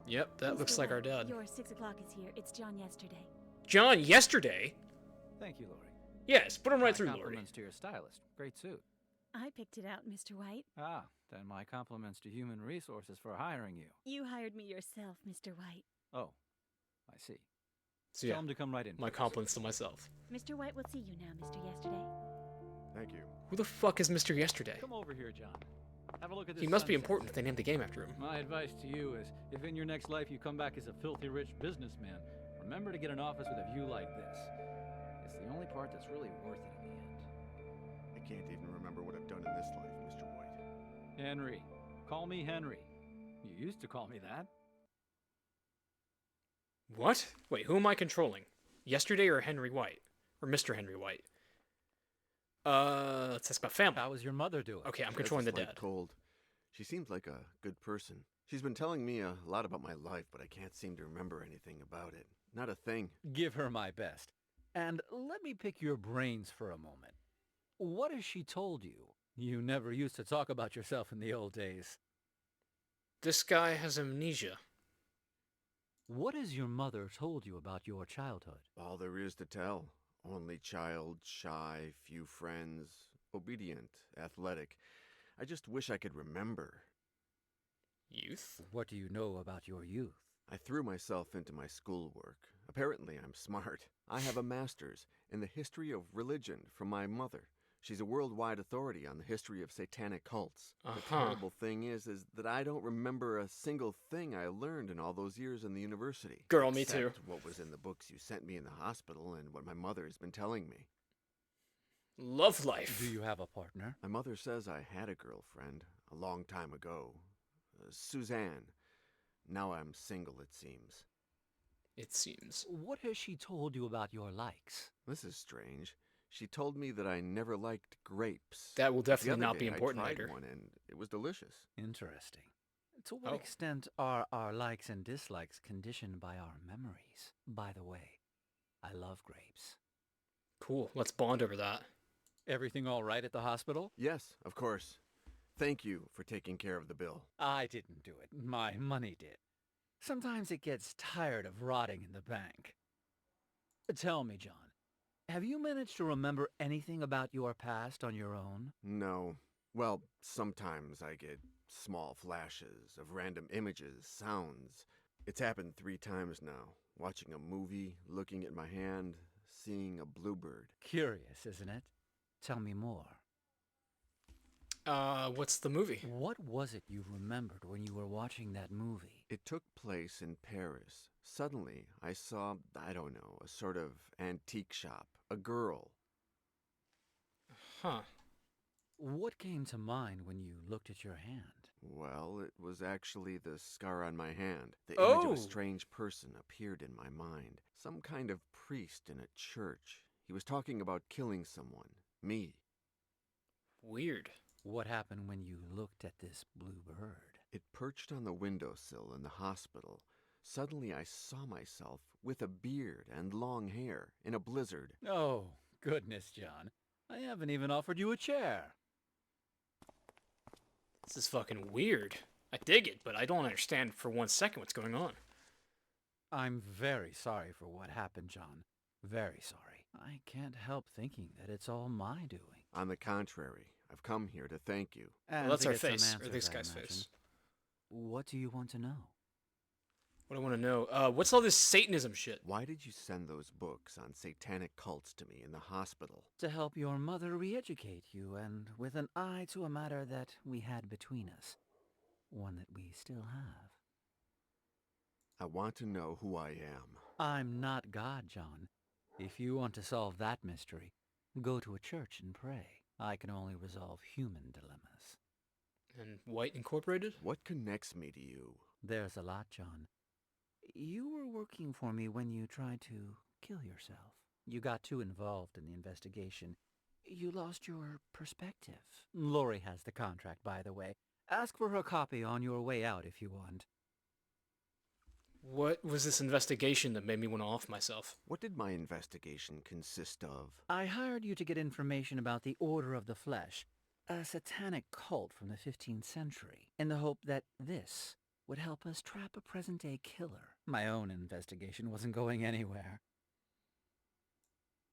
Yep, that looks like our dad. Your 6 o'clock is here. It's John yesterday. John yesterday? Thank you, Lori. Yes, put him right My through, Lori. compliments to your stylist. Great suit. I picked it out, Mr. White. Ah, then my compliments to human resources for hiring you. You hired me yourself, Mr. White. Oh, I see. So Tell yeah, him to come right in. my please. compliments to myself. Mr. White will see you now, Mr. Yesterday. Thank you. Who the fuck is Mr. Yesterday? Come over here, John. Have a look at this. He must be sunset. important if they named the game after him. My advice to you is, if in your next life you come back as a filthy rich businessman, remember to get an office with a view like this. It's the only part that's really worth it in the end. I can't even remember what I've done in this life, Mr. White. Henry. Call me Henry. You used to call me that. What? Wait, who am I controlling? Yesterday or Henry White? Or Mr. Henry White? Let's ask about family. How was your mother doing? Okay, I'm She has controlling a the slight dad. cold. She seems like a good person. She's been telling me a lot about my life, but I can't seem to remember anything about it. Not a thing. Give her my best. And let me pick your brains for a moment. What has she told you? You never used to talk about yourself in the old days. This guy has amnesia. What has your mother told you about your childhood? All there is to tell. Only child, shy, few friends, obedient, athletic. I just wish I could remember. Youth? What do you know about your youth? I threw myself into my schoolwork. Apparently I'm smart. I have a master's in the history of religion from my mother. She's a worldwide authority on the history of satanic cults. The Uh-huh. terrible thing is that I don't remember a single thing I learned in all those years in the university. Girl, me too. Except what was in the books you sent me in the hospital and what my mother has been telling me. Love life. Do you have a partner? My mother says I had a girlfriend a long time ago. Suzanne. Now I'm single, it seems. It seems. What has she told you about your likes? This is strange. She told me that I never liked grapes. That will The definitely other not be day important I tried later. one and it was delicious. Interesting. To what Oh. extent are our likes and dislikes conditioned by our memories? By the way, I love grapes. Cool. Let's bond over that. Everything all right at the hospital? Yes, of course. Thank you for taking care of the bill. I didn't do it. My money did. Sometimes it gets tired of rotting in the bank. Tell me, John, have you managed to remember anything about your past on your own? No. Well, sometimes I get small flashes of random images, sounds. It's happened 3 times now. Watching a movie, looking at my hand, seeing a bluebird. Curious, isn't it? Tell me more. What's the movie? What was it you remembered when you were watching that movie? It took place in Paris. Suddenly, I saw, I don't know, a sort of antique shop. A girl. Huh. What came to mind when you looked at your hand? Well, it was actually the scar on my hand. The image of Oh. a strange person appeared in my mind. Some kind of priest in a church. He was talking about killing someone. Me. Weird. What happened when you looked at this blue bird? It perched on the windowsill in the hospital. Suddenly I saw myself with a beard and long hair in a blizzard. Oh, goodness, John. I haven't even offered you a chair. This is fucking weird. I dig it, but I don't understand for 1 second what's going on. I'm very sorry for what happened, John. Very sorry. I can't help thinking that it's all my doing. On the contrary, I've come here to thank you. And Well, that's to our get some face, or answers, this I guy's imagine. face. What do you want to know? What I want to know, what's all this Satanism shit? Why did you send those books on satanic cults to me in the hospital? To help your mother re-educate you, and with an eye to a matter that we had between us. One that we still have. I want to know who I am. I'm not God, John. If you want to solve that mystery, go to a church and pray. I can only resolve human dilemmas. And White Incorporated? What connects me to you? There's a lot, John. You were working for me when you tried to kill yourself. You got too involved in the investigation. You lost your perspective. Lori has the contract, by the way. Ask for her copy on your way out if you want. What was this investigation that made me want to off myself? What did my investigation consist of? I hired you to get information about the Order of the Flesh, a satanic cult from the 15th century, in the hope that this would help us trap a present-day killer. My own investigation wasn't going anywhere.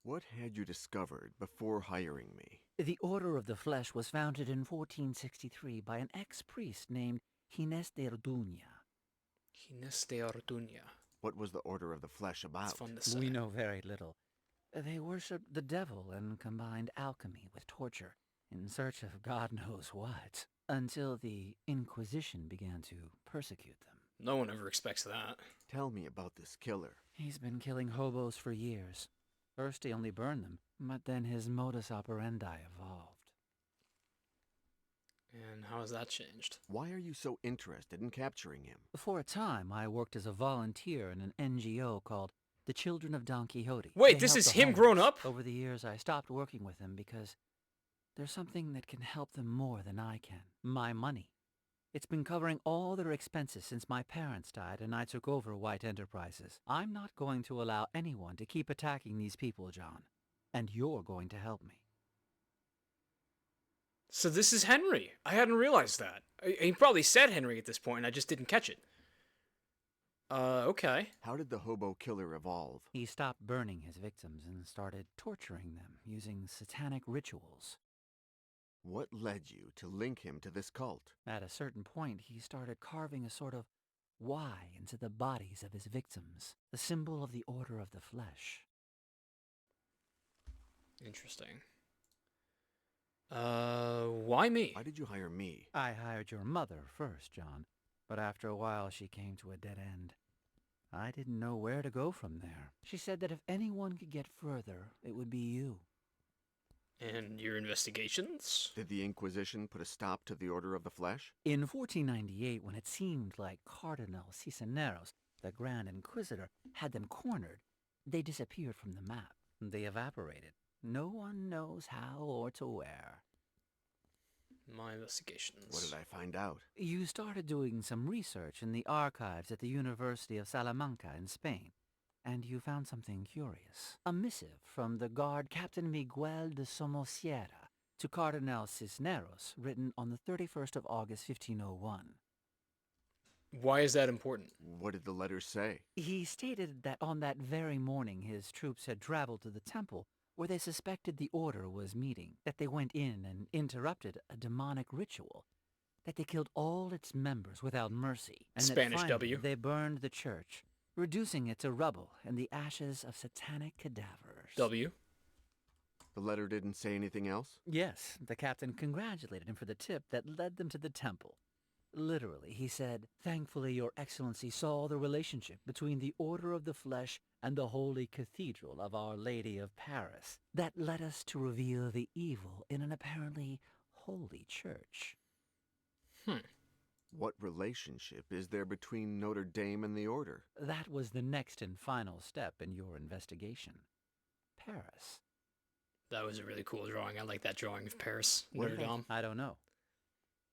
What had you discovered before hiring me? The Order of the Flesh was founded in 1463 by an ex-priest named Ginés de Orduña. Ginés de Orduña. What was the Order of the Flesh about? It's fun to say. We know very little. They worshipped the devil and combined alchemy with torture in search of God knows what, until the Inquisition began to persecute them. No one ever expects that. Tell me about this killer. He's been killing hobos for years. First he only burned them, but then his modus operandi evolved. And how has that changed? Why are you so interested in capturing him? For a time, I worked as a volunteer in an NGO called the Children of Don Quixote. Wait, They this help is the him homeless. grown up? Over the years, I stopped working with him because there's something that can help them more than I can. My money. It's been covering all their expenses since my parents died and I took over White Enterprises. I'm not going to allow anyone to keep attacking these people, John. And you're going to help me. So this is Henry. I hadn't realized that. He probably said Henry at this point, and I just didn't catch it. Okay. How did the hobo killer evolve? He stopped burning his victims and started torturing them using satanic rituals. What led you to link him to this cult? At a certain point, he started carving a sort of Y into the bodies of his victims, the symbol of the Order of the Flesh. Interesting. Why me? Why did you hire me? I hired your mother first, John, but after a while she came to a dead end. I didn't know where to go from there. She said that if anyone could get further, it would be you. And your investigations? Did the Inquisition put a stop to the Order of the Flesh? In 1498, when it seemed like Cardinal Cisneros, the Grand Inquisitor, had them cornered, they disappeared from the map. They evaporated. No one knows how or to where. My investigations. What did I find out? You started doing some research in the archives at the University of Salamanca in Spain, and you found something curious. A missive from the guard Captain Miguel de Somosierra to Cardinal Cisneros, written on the 31st of August, 1501. Why is that important? What did the letter say? He stated that on that very morning his troops had traveled to the temple where they suspected the Order was meeting, that they went in and interrupted a demonic ritual, that they killed all its members without mercy, and Spanish that finally W. they burned the church, reducing it to rubble and the ashes of satanic cadavers. W. The letter didn't say anything else? Yes, the captain congratulated him for the tip that led them to the temple. Literally, he said, "Thankfully, Your Excellency saw the relationship between the Order of the Flesh and the Holy Cathedral of Our Lady of Paris. That led us to reveal the evil in an apparently holy church." What relationship is there between Notre Dame and the Order? That was the next and final step in your investigation. Paris. That was a really cool drawing. I like that drawing of Paris, What Notre did I- Dame. I don't know.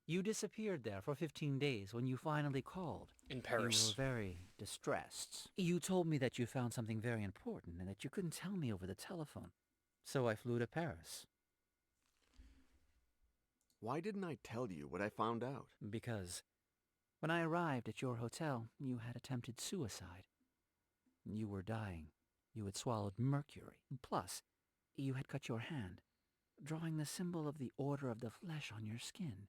You disappeared there for 15 days when you finally called. In Paris. You were very distressed. You told me that you found something very important and that you couldn't tell me over the telephone. So I flew to Paris. Why didn't I tell you what I found out? Because when I arrived at your hotel, you had attempted suicide. You were dying. You had swallowed mercury. Plus, you had cut your hand, drawing the symbol of the Order of the Flesh on your skin.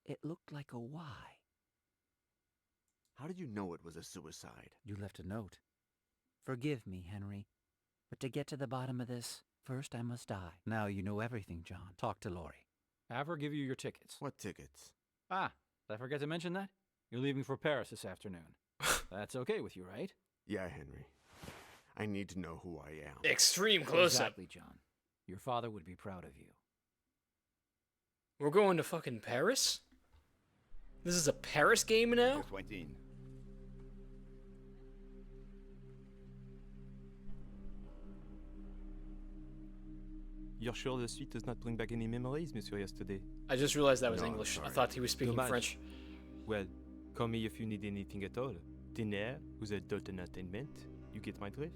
It looked like a Y. How did you know it was a suicide? You left a note. Forgive me, Henry, but to get to the bottom of this, first I must die. Now you know everything, John. Talk to Laurie. Have her give you your tickets. What tickets? Ah, did I forget to mention that? You're leaving for Paris this afternoon. That's okay with you, right? Yeah, Henry. I need to know who I am. Extreme close-up. Exactly, John. Your father would be proud of you. We're going to fucking Paris? This is a Paris game now? You're sure the suite does not bring back any memories, Monsieur Yesterday? I just realized that was No, English. I sorry. thought he was speaking Dommage. French. Well, call me if you need anything at all. Diner with adult entertainment. You get my drift?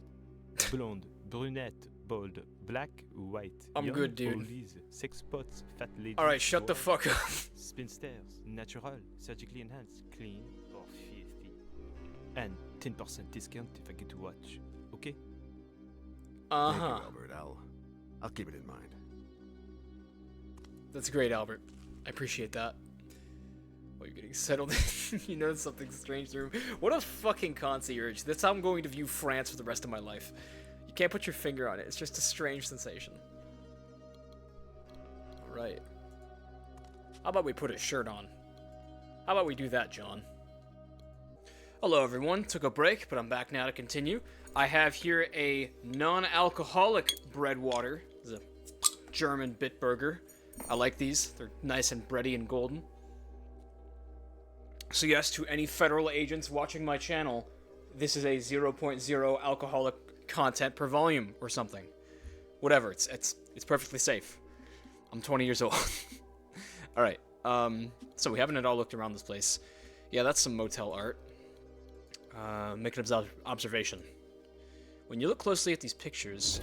Blonde, brunette, bold, black, white. I'm young, good, dude. oldies, sex spots, fat ladies. Alright, shut the boys, fuck up. Spinsters, natural, surgically enhanced, clean, or filthy. And 10% discount if I get to watch. Okay? Thank you, Uh-huh. Albert. I'll keep it in mind. That's great, Albert. I appreciate that. While you're getting settled in, you notice something strange in the room. What a fucking concierge. That's how I'm going to view France for the rest of my life. You can't put your finger on it. It's just a strange sensation. Alright. How about we put a shirt on? How about we do that, John? Hello, everyone. Took a break, but I'm back now to continue. I have here a non-alcoholic bread water. This is a German Bitburger. I like these. They're nice and bready and golden. So yes, to any federal agents watching my channel, this is a 0.0 alcoholic content per volume or something. Whatever, it's perfectly safe. I'm 20 years old. Alright, so we haven't at all looked around this place. Yeah, that's some motel art. Make an observation. When you look closely at these pictures,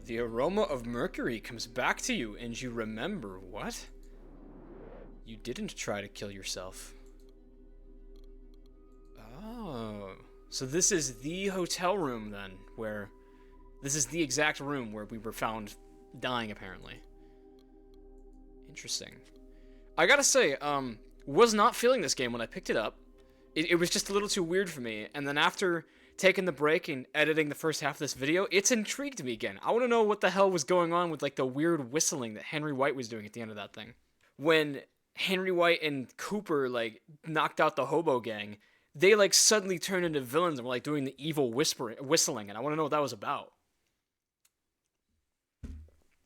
the aroma of mercury comes back to you and you remember what? You didn't try to kill yourself. Oh. So this is the hotel room then, where... This is the exact room where we were found dying, apparently. Interesting. I gotta say, was not feeling this game when I picked it up. It was just a little too weird for me, and then after taking the break and editing the first half of this video, it's intrigued me again. I want to know what the hell was going on with like the weird whistling that Henry White was doing at the end of that thing. When Henry White and Cooper like knocked out the hobo gang, they like suddenly turned into villains and were like doing the evil whistling, and I want to know what that was about.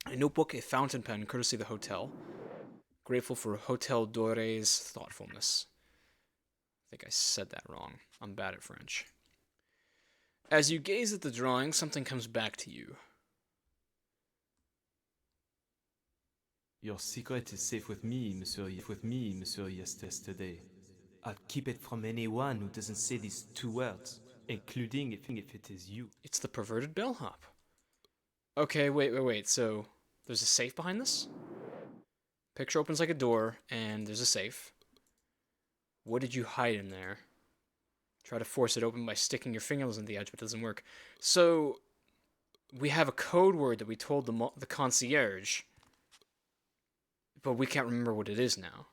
A notebook, a fountain pen, courtesy of the hotel. Grateful for Hotel Dore's thoughtfulness. I think I said that wrong. I'm bad at French. As you gaze at the drawing, something comes back to you. Your secret is safe with me, Monsieur Yesterday. I'll keep it from anyone who doesn't say these 2 words, including if it is you. It's the perverted bellhop. Okay, wait. So, there's a safe behind this? Picture opens like a door, and there's a safe. What did you hide in there? Try to force it open by sticking your fingernails in the edge, but it doesn't work. So, we have a code word that we told the concierge, but we can't remember what it is now.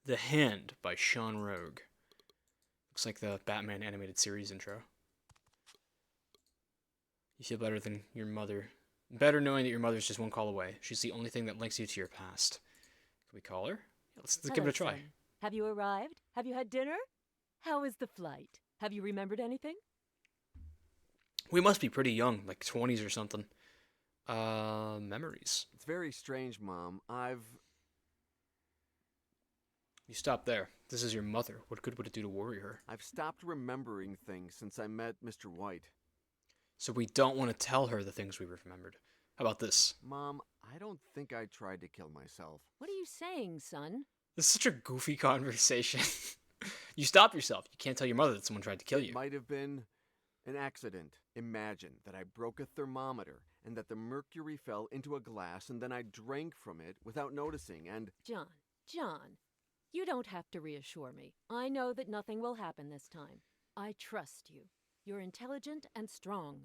The Hand by Sean Rogue. Looks like the Batman animated series intro. You feel better than your mother. Better knowing that your mother's just one call away. She's the only thing that links you to your past. Can we call her? Yeah, let's give it a try. Son. Have you arrived? Have you had dinner? How was the flight? Have you remembered anything? We must be pretty young, like 20s or something. Memories. It's very strange, Mom. You stop there. This is your mother. What good would it do to worry her? I've stopped remembering things since I met Mr. White. So we don't want to tell her the things we remembered. How about this? Mom, I don't think I tried to kill myself. What are you saying, son? This is such a goofy conversation. You stop yourself. You can't tell your mother that someone tried to kill you. It might have been an accident. Imagine that I broke a thermometer and that the mercury fell into a glass and then I drank from it without noticing and... John, you don't have to reassure me. I know that nothing will happen this time. I trust you. You're intelligent and strong.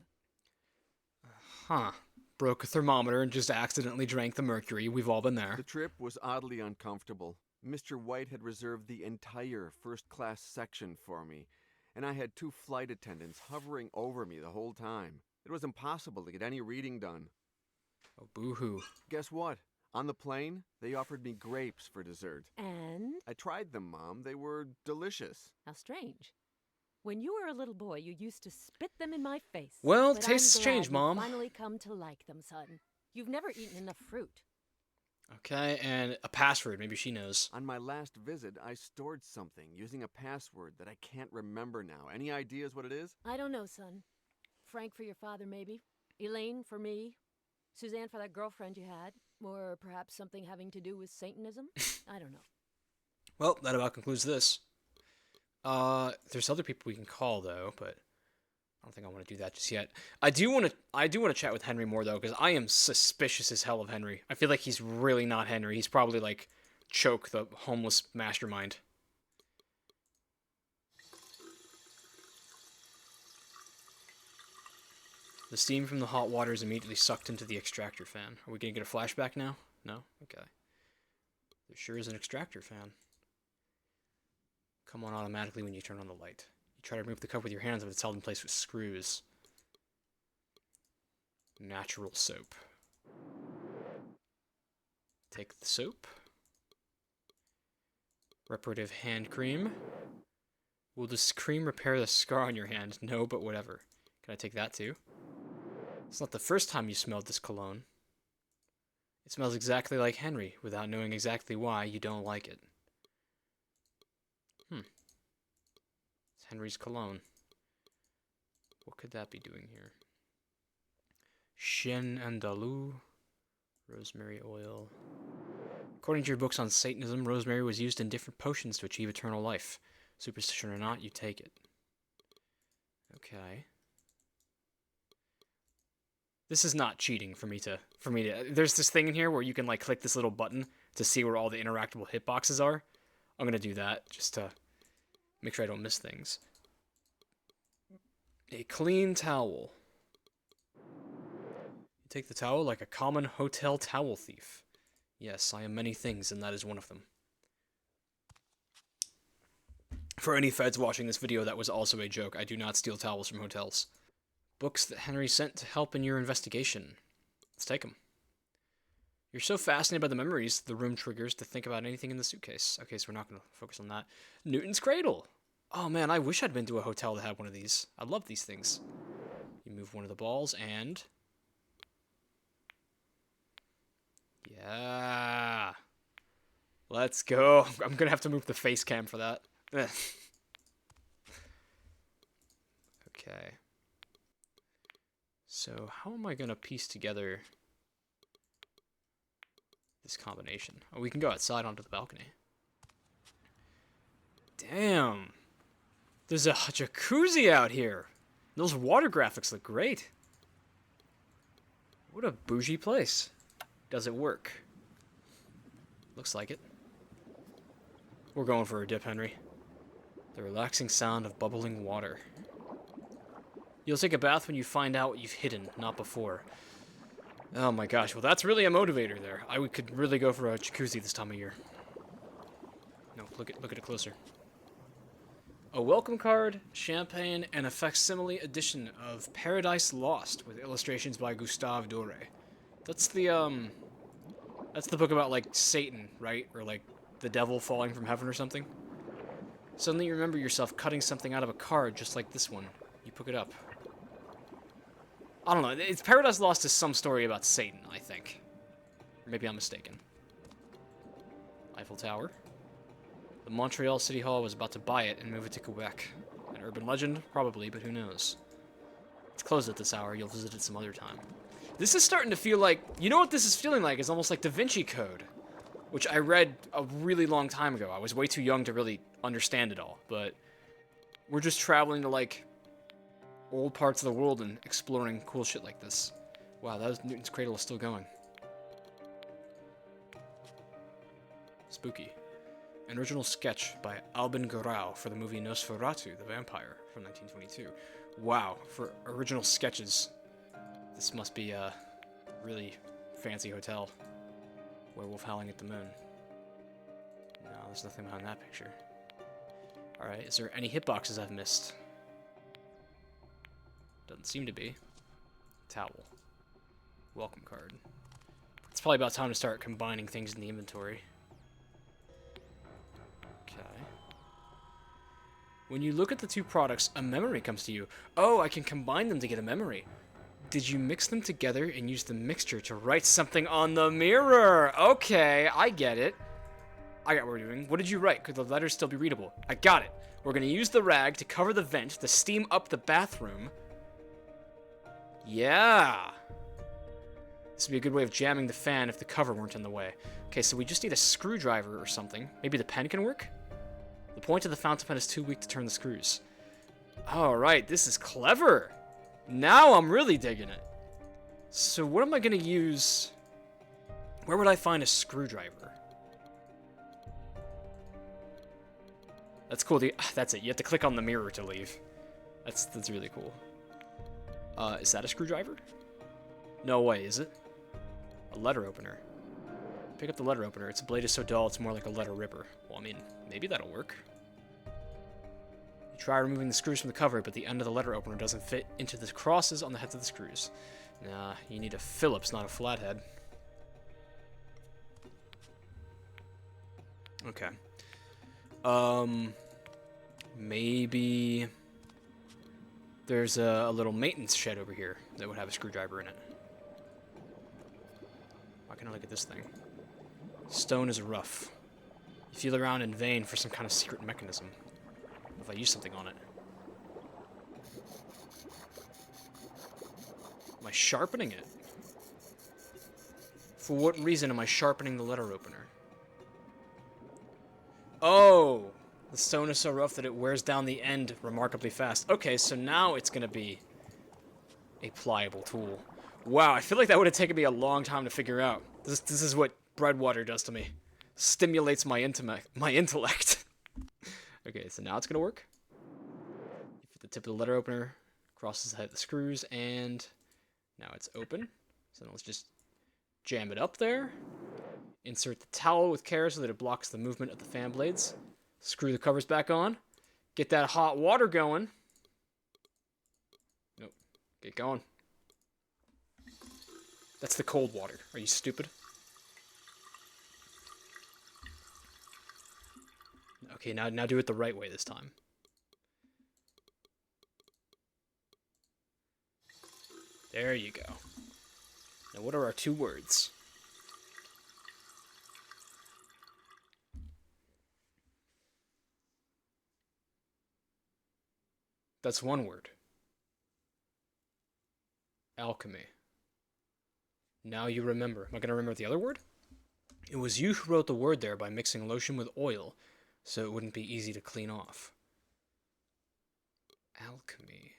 Huh. Broke a thermometer and just accidentally drank the mercury. We've all been there. The trip was oddly uncomfortable. Mr. White had reserved the entire first-class section for me, and I had 2 flight attendants hovering over me the whole time. It was impossible to get any reading done. Oh, boo-hoo. Guess what? On the plane, they offered me grapes for dessert. And? I tried them, Mom. They were delicious. How strange. When you were a little boy, you used to spit them in my face. Well, but tastes I'm glad change, Mom. You've finally come to like them, son. You've never eaten enough fruit. Okay, and a password. Maybe she knows. On my last visit, I stored something using a password that I can't remember now. Any ideas what it is? I don't know, son. Frank for your father, maybe. Elaine for me. Suzanne for that girlfriend you had. Or perhaps something having to do with Satanism. I don't know. Well, that about concludes this. There's other people we can call, though, but I don't think I want to do that just yet. I do want to chat with Henry more, though, because I am suspicious as hell of Henry. I feel like he's really not Henry. He's probably, like, Choke, the homeless mastermind. The steam from the hot water is immediately sucked into the extractor fan. Are we going to get a flashback now? No? Okay. There sure is an extractor fan. Come on automatically when you turn on the light. You try to remove the cup with your hands, but it's held in place with screws. Natural soap. Take the soap. Reparative hand cream. Will this cream repair the scar on your hand? No, but whatever. Can I take that too? It's not the first time you smelled this cologne. It smells exactly like Henry, without knowing exactly why you don't like it. It's Henry's cologne. What could that be doing here? Chien andalou, rosemary oil. According to your books on Satanism, rosemary was used in different potions to achieve eternal life. Superstition or not, you take it. Okay. This is not cheating for me to... There's this thing in here where you can, like, click this little button to see where all the interactable hitboxes are. I'm gonna do that, just to make sure I don't miss things. A clean towel. You take the towel like a common hotel towel thief. Yes, I am many things, and that is one of them. For any feds watching this video, that was also a joke. I do not steal towels from hotels. Books that Henry sent to help in your investigation. Let's take them. You're so fascinated by the memories the room triggers to think about anything in the suitcase. Okay, so we're not going to focus on that. Newton's Cradle. Oh man, I wish I'd been to a hotel that had one of these. I love these things. You move one of the balls and... yeah. Let's go. I'm going to have to move the face cam for that. Okay. So how am I going to piece together this combination? Oh, we can go outside onto the balcony. Damn. There's a jacuzzi out here. Those water graphics look great. What a bougie place. Does it work? Looks like it. We're going for a dip, Henry. The relaxing sound of bubbling water. You'll take a bath when you find out what you've hidden, not before. Oh my gosh, well that's really a motivator there. I could really go for a jacuzzi this time of year. No, look at it closer. A welcome card, champagne, and a facsimile edition of Paradise Lost with illustrations by Gustave Doré. That's the book about, like, Satan, right? Or, like, the devil falling from heaven or something. Suddenly you remember yourself cutting something out of a card just like this one. You pick it up. I don't know. It's Paradise Lost is some story about Satan, I think. Or maybe I'm mistaken. Eiffel Tower. The Montreal City Hall was about to buy it and move it to Quebec. An urban legend? Probably, but who knows. It's closed at this hour. You'll visit it some other time. This is starting to feel like... You know what this is feeling like? It's almost like Da Vinci Code. Which I read a really long time ago. I was way too young to really understand it all. But we're just traveling to, like, old parts of the world and exploring cool shit like this. Wow, Newton's Cradle is still going. Spooky. An original sketch by Albin Guerau for the movie Nosferatu, the Vampire, from 1922. Wow, for original sketches, this must be a really fancy hotel. Werewolf howling at the moon. No, there's nothing behind that picture. Alright, is there any hitboxes I've missed? Doesn't seem to be. Towel. Welcome card. It's probably about time to start combining things in the inventory. When you look at the two products, a memory comes to you. Oh, I can combine them to get a memory. Did you mix them together and use the mixture to write something on the mirror? Okay, I get it. I got what we're doing. What did you write? Could the letters still be readable? I got it. We're going to use the rag to cover the vent to steam up the bathroom. Yeah. This would be a good way of jamming the fan if the cover weren't in the way. Okay, so we just need a screwdriver or something. Maybe the pen can work? The point of the fountain pen is too weak to turn the screws. Alright, this is clever. Now I'm really digging it. So what am I going to use? Where would I find a screwdriver? That's cool. That's it. You have to click on the mirror to leave. That's really cool. Is that a screwdriver? No way, is it? A letter opener. Pick up the letter opener. Its blade is so dull, it's more like a letter ripper. Well, I mean, maybe that'll work. You try removing the screws from the cover, but the end of the letter opener doesn't fit into the crosses on the heads of the screws. Nah, you need a Phillips, not a flathead. Okay. Maybe... There's a little maintenance shed over here that would have a screwdriver in it. Why can't I look at this thing? Stone is rough. You feel around in vain for some kind of secret mechanism. What if I use something on it? Am I sharpening it? For what reason am I sharpening the letter opener? Oh! The stone is so rough that it wears down the end remarkably fast. Okay, so now it's gonna be a pliable tool. Wow, I feel like that would have taken me a long time to figure out. This is what bread water does to me. Stimulates my intellect. Okay, so now it's gonna work. You fit the tip of the letter opener, crosses the head of the screws, and now it's open. So now let's just jam it up there. Insert the towel with care so that it blocks the movement of the fan blades. Screw the covers back on. Get that hot water going. Nope. Get going. That's the cold water. Are you stupid? Okay, now do it the right way this time. There you go. Now what are our 2 words? That's 1 word. Alchemy. Now you remember. Am I going to remember the other word? It was you who wrote the word there by mixing lotion with oil, so it wouldn't be easy to clean off. Alchemy.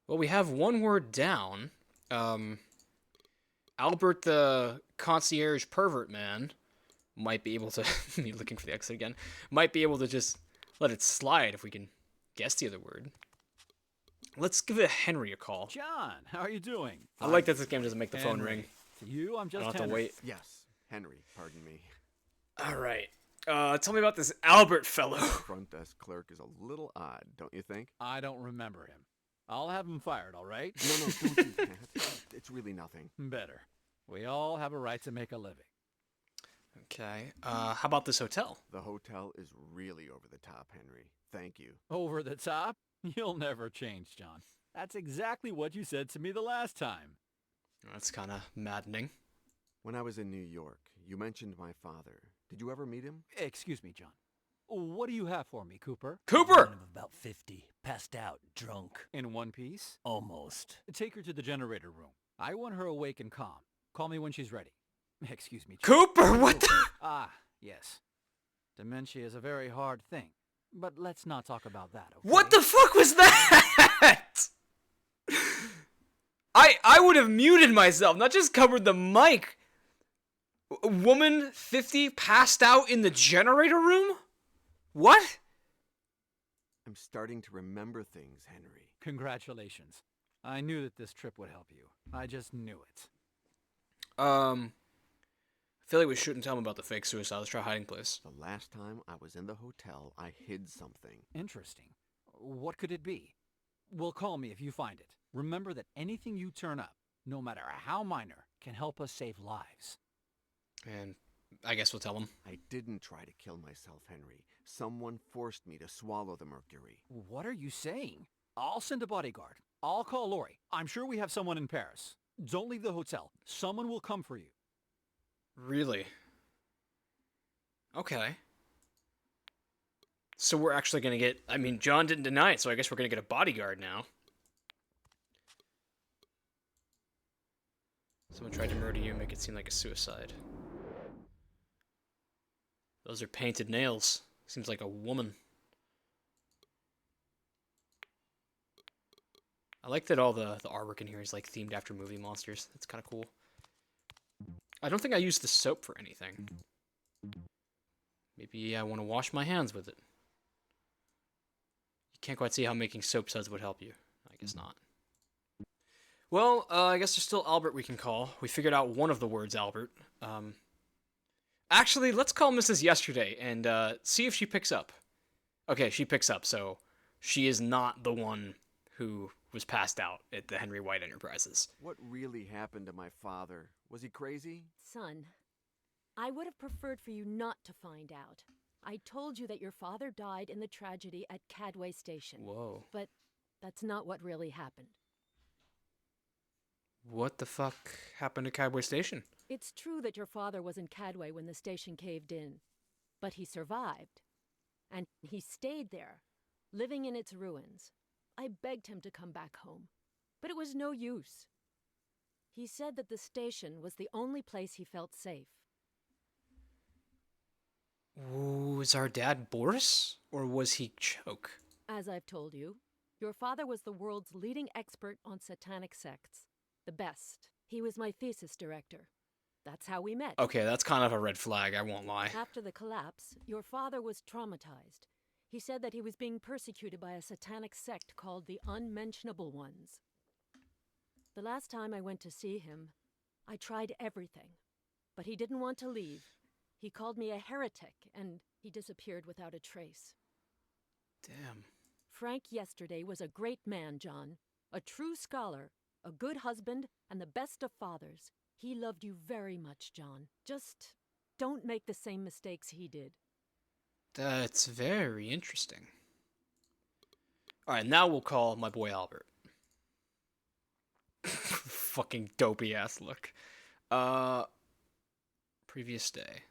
Well, we have 1 word down. Albert the concierge pervert man might be able to... me looking for the exit again. Might be able to just let it slide if we can guess the other word. Let's give it Henry a call. John, how are you doing? I like that this game doesn't make the phone Henry. ring. To you, I'm just I don't have to Henry. wait. Yes, Henry, pardon me. Alright. Tell me about this Albert fellow. The front desk clerk is a little odd, don't you think? I don't remember him. I'll have him fired, all right? No, don't do that. It's really nothing. Better. We all have a right to make a living. Okay. How about this hotel? The hotel is really over the top, Henry. Thank you. Over the top? You'll never change, John. That's exactly what you said to me the last time. That's kind of maddening. When I was in New York, you mentioned my father. Did you ever meet him? Excuse me, John. What do you have for me, Cooper? Cooper! I'm about 50, passed out, drunk. In one piece? Almost. Take her to the generator room. I want her awake and calm. Call me when she's ready. Excuse me, John. Cooper, what the... Ah, yes. Dementia is a very hard thing. But let's not talk about that, okay? What the fuck was that? I would have muted myself, not just covered the mic. Woman 50 passed out in the generator room? What? I'm starting to remember things, Henry. Congratulations. I knew that this trip would help you. I just knew it. I feel like we shouldn't tell him about the fake suicide. Let's try hiding place. The last time I was in the hotel, I hid something. Interesting. What could it be? Well, call me if you find it. Remember that anything you turn up, no matter how minor, can help us save lives. And I guess we'll tell him. I didn't try to kill myself, Henry. Someone forced me to swallow the mercury. What are you saying? I'll send a bodyguard. I'll call Lori. I'm sure we have someone in Paris. Don't leave the hotel. Someone will come for you. Really? Okay. So we're actually gonna get... I mean, John didn't deny it, so I guess we're gonna get a bodyguard now. Someone tried to murder you and make it seem like a suicide. Those are painted nails. Seems like a woman. I like that all the artwork in here is like themed after movie monsters. That's kind of cool. I don't think I used the soap for anything. Maybe I want to wash my hands with it. You can't quite see how making soap suds would help you. I guess not. Well, I guess there's still Albert we can call. We figured out one of the words Albert. Actually, let's call Mrs. Yesterday and see if she picks up. Okay, she picks up, so she is not the one who was passed out at the Henry White Enterprises. What really happened to my father? Was he crazy? Son, I would have preferred for you not to find out. I told you that your father died in the tragedy at Cadway Station. Whoa. But that's not what really happened. What the fuck happened to Cadway Station? It's true that your father was in Cadway when the station caved in, but he survived. And he stayed there, living in its ruins. I begged him to come back home, but it was no use. He said that the station was the only place he felt safe. Was our dad Boris? Or was he Choke? As I've told you, your father was the world's leading expert on satanic sects. The best. He was my thesis director. That's how we met. Okay, that's kind of a red flag, I won't lie. After the collapse, your father was traumatized. He said that he was being persecuted by a satanic sect called the Unmentionable Ones. The last time I went to see him, I tried everything, but he didn't want to leave. He called me a heretic, and he disappeared without a trace. Damn. Frank yesterday was a great man, John. A true scholar, a good husband, and the best of fathers. He loved you very much, John. Just don't make the same mistakes he did. That's very interesting. Alright, now we'll call my boy Albert. Fucking dopey ass look. Previous day.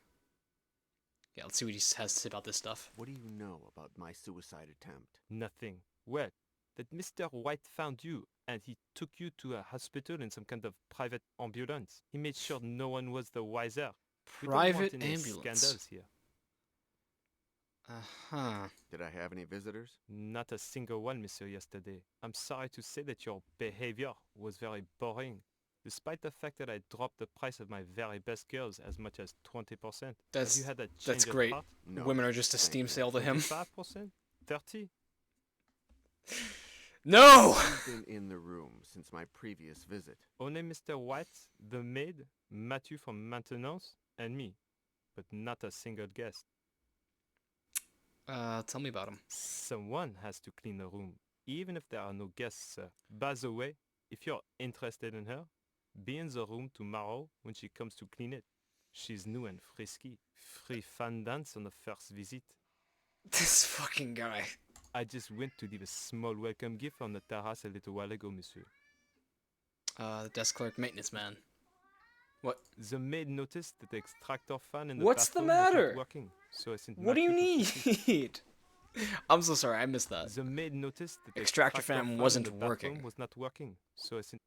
Yeah, let's see what he has to say about this stuff. What do you know about my suicide attempt? Nothing. Well, that Mr. White found you, and he took you to a hospital in some kind of private ambulance. He made sure no one was the wiser. Private we don't want any ambulance. scandals here. Uh-huh. Did I have any visitors? Not a single one, monsieur, yesterday. I'm sorry to say that your behavior was very boring. Despite the fact that I dropped the price of my very best girls as much as 20%. That's, have you had a that's change of great. heart? No, Women are just a steam sale to him. 5%? 30? No! I've been in the room since my previous visit. Only Mr. White, the maid, Matthew from maintenance, and me. But not a single guest. Tell me about him. Someone has to clean the room, even if there are no guests, sir. By the way, if you're interested in her, be in the room tomorrow when she comes to clean it. She's new and frisky. Free fun dance on the first visit. This fucking guy. I just went to leave a small welcome gift on the terrace a little while ago, monsieur. The desk clerk maintenance man. What? The maid noticed that the extractor fan in the What's the bathroom was matter? not working, so I sent What do you Matthew to fix it. need? I'm so sorry, I missed that. The maid noticed that the Extractor fan in wasn't the bathroom working. was not working, so I sent...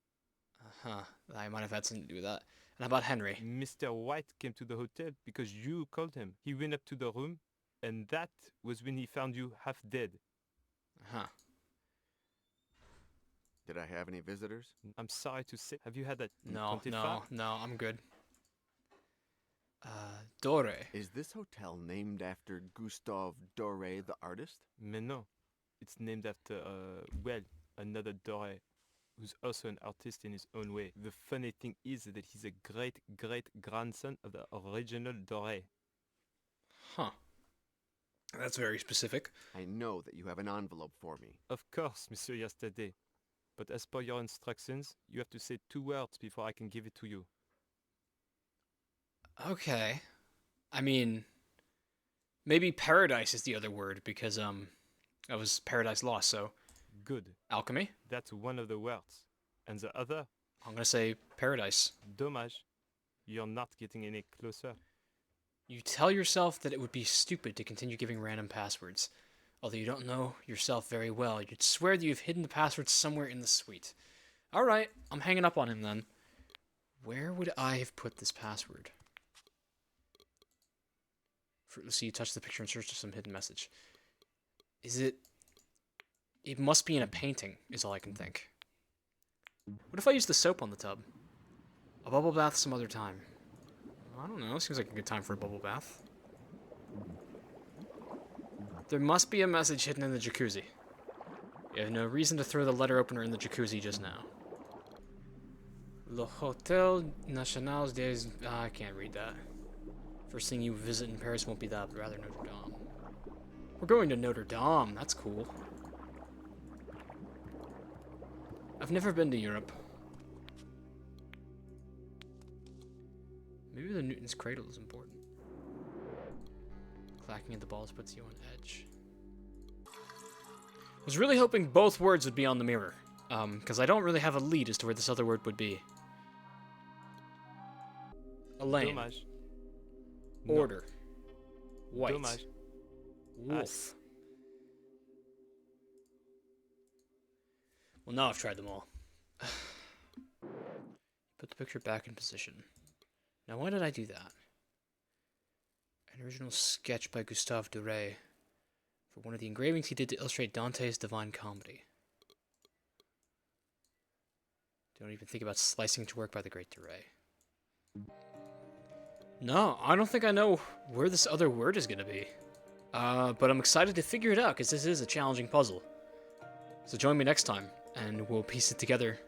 Uh-huh. I might have had something to do with that. And how about Henry? Mr. White came to the hotel because you called him. He went up to the room, and that was when he found you half dead. Uh-huh. Did I have any visitors? I'm sorry to say. Have you had a No, 25? no, I'm good. Dore. Is this hotel named after Gustave Doré, the artist? Mais no. It's named after, well, another Doré, who's also an artist in his own way. The funny thing is that he's a great-great-grandson of the original Doré. Huh. That's very specific. I know that you have an envelope for me. Of course, Monsieur Yesterday. But as per your instructions, you have to say 2 words before I can give it to you. Okay. I mean, maybe paradise is the other word, because, that was Paradise Lost, so... Good. Alchemy? That's one of the words. And the other? I'm gonna say paradise. Dommage. You're not getting any closer. You tell yourself that it would be stupid to continue giving random passwords. Although you don't know yourself very well, you'd swear that you've hidden the password somewhere in the suite. Alright, I'm hanging up on him then. Where would I have put this password? Fruitlessly, you touch the picture in search of some hidden message. Is it... It must be in a painting, is all I can think. What if I use the soap on the tub? A bubble bath some other time. I don't know, seems like a good time for a bubble bath. There must be a message hidden in the jacuzzi. You have no reason to throw the letter opener in the jacuzzi just now. Le Hotel National des... I can't read that. First thing you visit in Paris won't be that, but rather Notre Dame. We're going to Notre Dame, that's cool. I've never been to Europe. Maybe the Newton's cradle is important. Clacking at the balls puts you on edge. I was really hoping both words would be on the mirror. Because I don't really have a lead as to where this other word would be. Elaine. Dommage. Order. White. Dommage. Wolf. Well, now I've tried them all. Put the picture back in position. Now, why did I do that? An original sketch by Gustave Doré for one of the engravings he did to illustrate Dante's Divine Comedy. Don't even think about slicing to work by the great Doré. No, I don't think I know where this other word is going to be. But I'm excited to figure it out, because this is a challenging puzzle. So join me next time, and we'll piece it together.